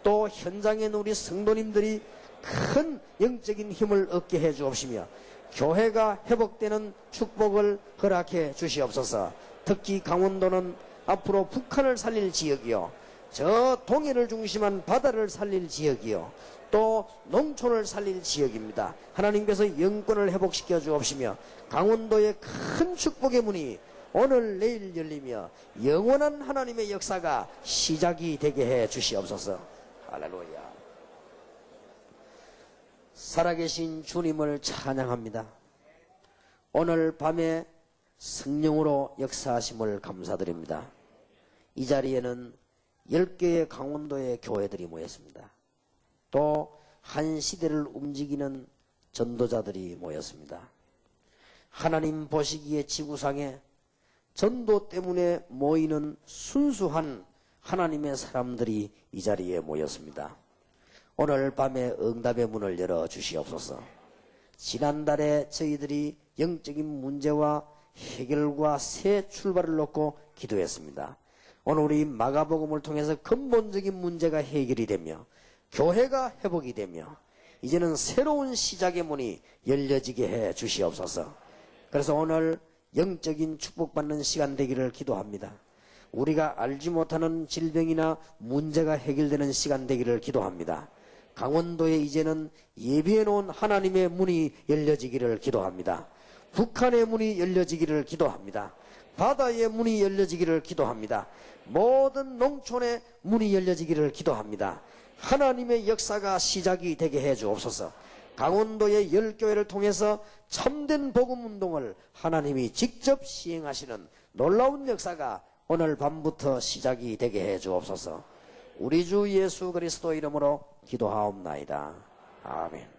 또 현장에 있는 우리 성도님들이 큰 영적인 힘을 얻게 해 주옵시며, 교회가 회복되는 축복을 허락해 주시옵소서. 특히 강원도는 앞으로 북한을 살릴 지역이요, 저 동해를 중심한 바다를 살릴 지역이요, 또 농촌을 살릴 지역입니다. 하나님께서 영권을 회복시켜 주옵시며 강원도의 큰 축복의 문이 오늘 내일 열리며 영원한 하나님의 역사가 시작이 되게 해 주시옵소서. 할렐루야. 살아계신 주님을 찬양합니다. 오늘 밤에 성령으로 역사하심을 감사드립니다. 이 자리에는 10개의 강원도의 교회들이 모였습니다. 또 한 시대를 움직이는 전도자들이 모였습니다. 하나님 보시기에 지구상에 전도 때문에 모이는 순수한 하나님의 사람들이 이 자리에 모였습니다. 오늘 밤에 응답의 문을 열어 주시옵소서. 지난달에 저희들이 영적인 문제와 해결과 새 출발을 놓고 기도했습니다. 오늘 우리 마가복음을 통해서 근본적인 문제가 해결이 되며 교회가 회복이 되며 이제는 새로운 시작의 문이 열려지게 해 주시옵소서. 그래서 오늘 영적인 축복받는 시간 되기를 기도합니다. 우리가 알지 못하는 질병이나 문제가 해결되는 시간 되기를 기도합니다. 강원도에 이제는 예비해 놓은 하나님의 문이 열려지기를 기도합니다. 북한의 문이 열려지기를 기도합니다. 바다의 문이 열려지기를 기도합니다. 모든 농촌의 문이 열려지기를 기도합니다. 하나님의 역사가 시작이 되게 해 주옵소서. 강원도의 10교회를 통해서 참된 복음운동을 하나님이 직접 시행하시는 놀라운 역사가 오늘 밤부터 시작이 되게 해 주옵소서. 우리 주 예수 그리스도 이름으로 기도하옵나이다. 아멘.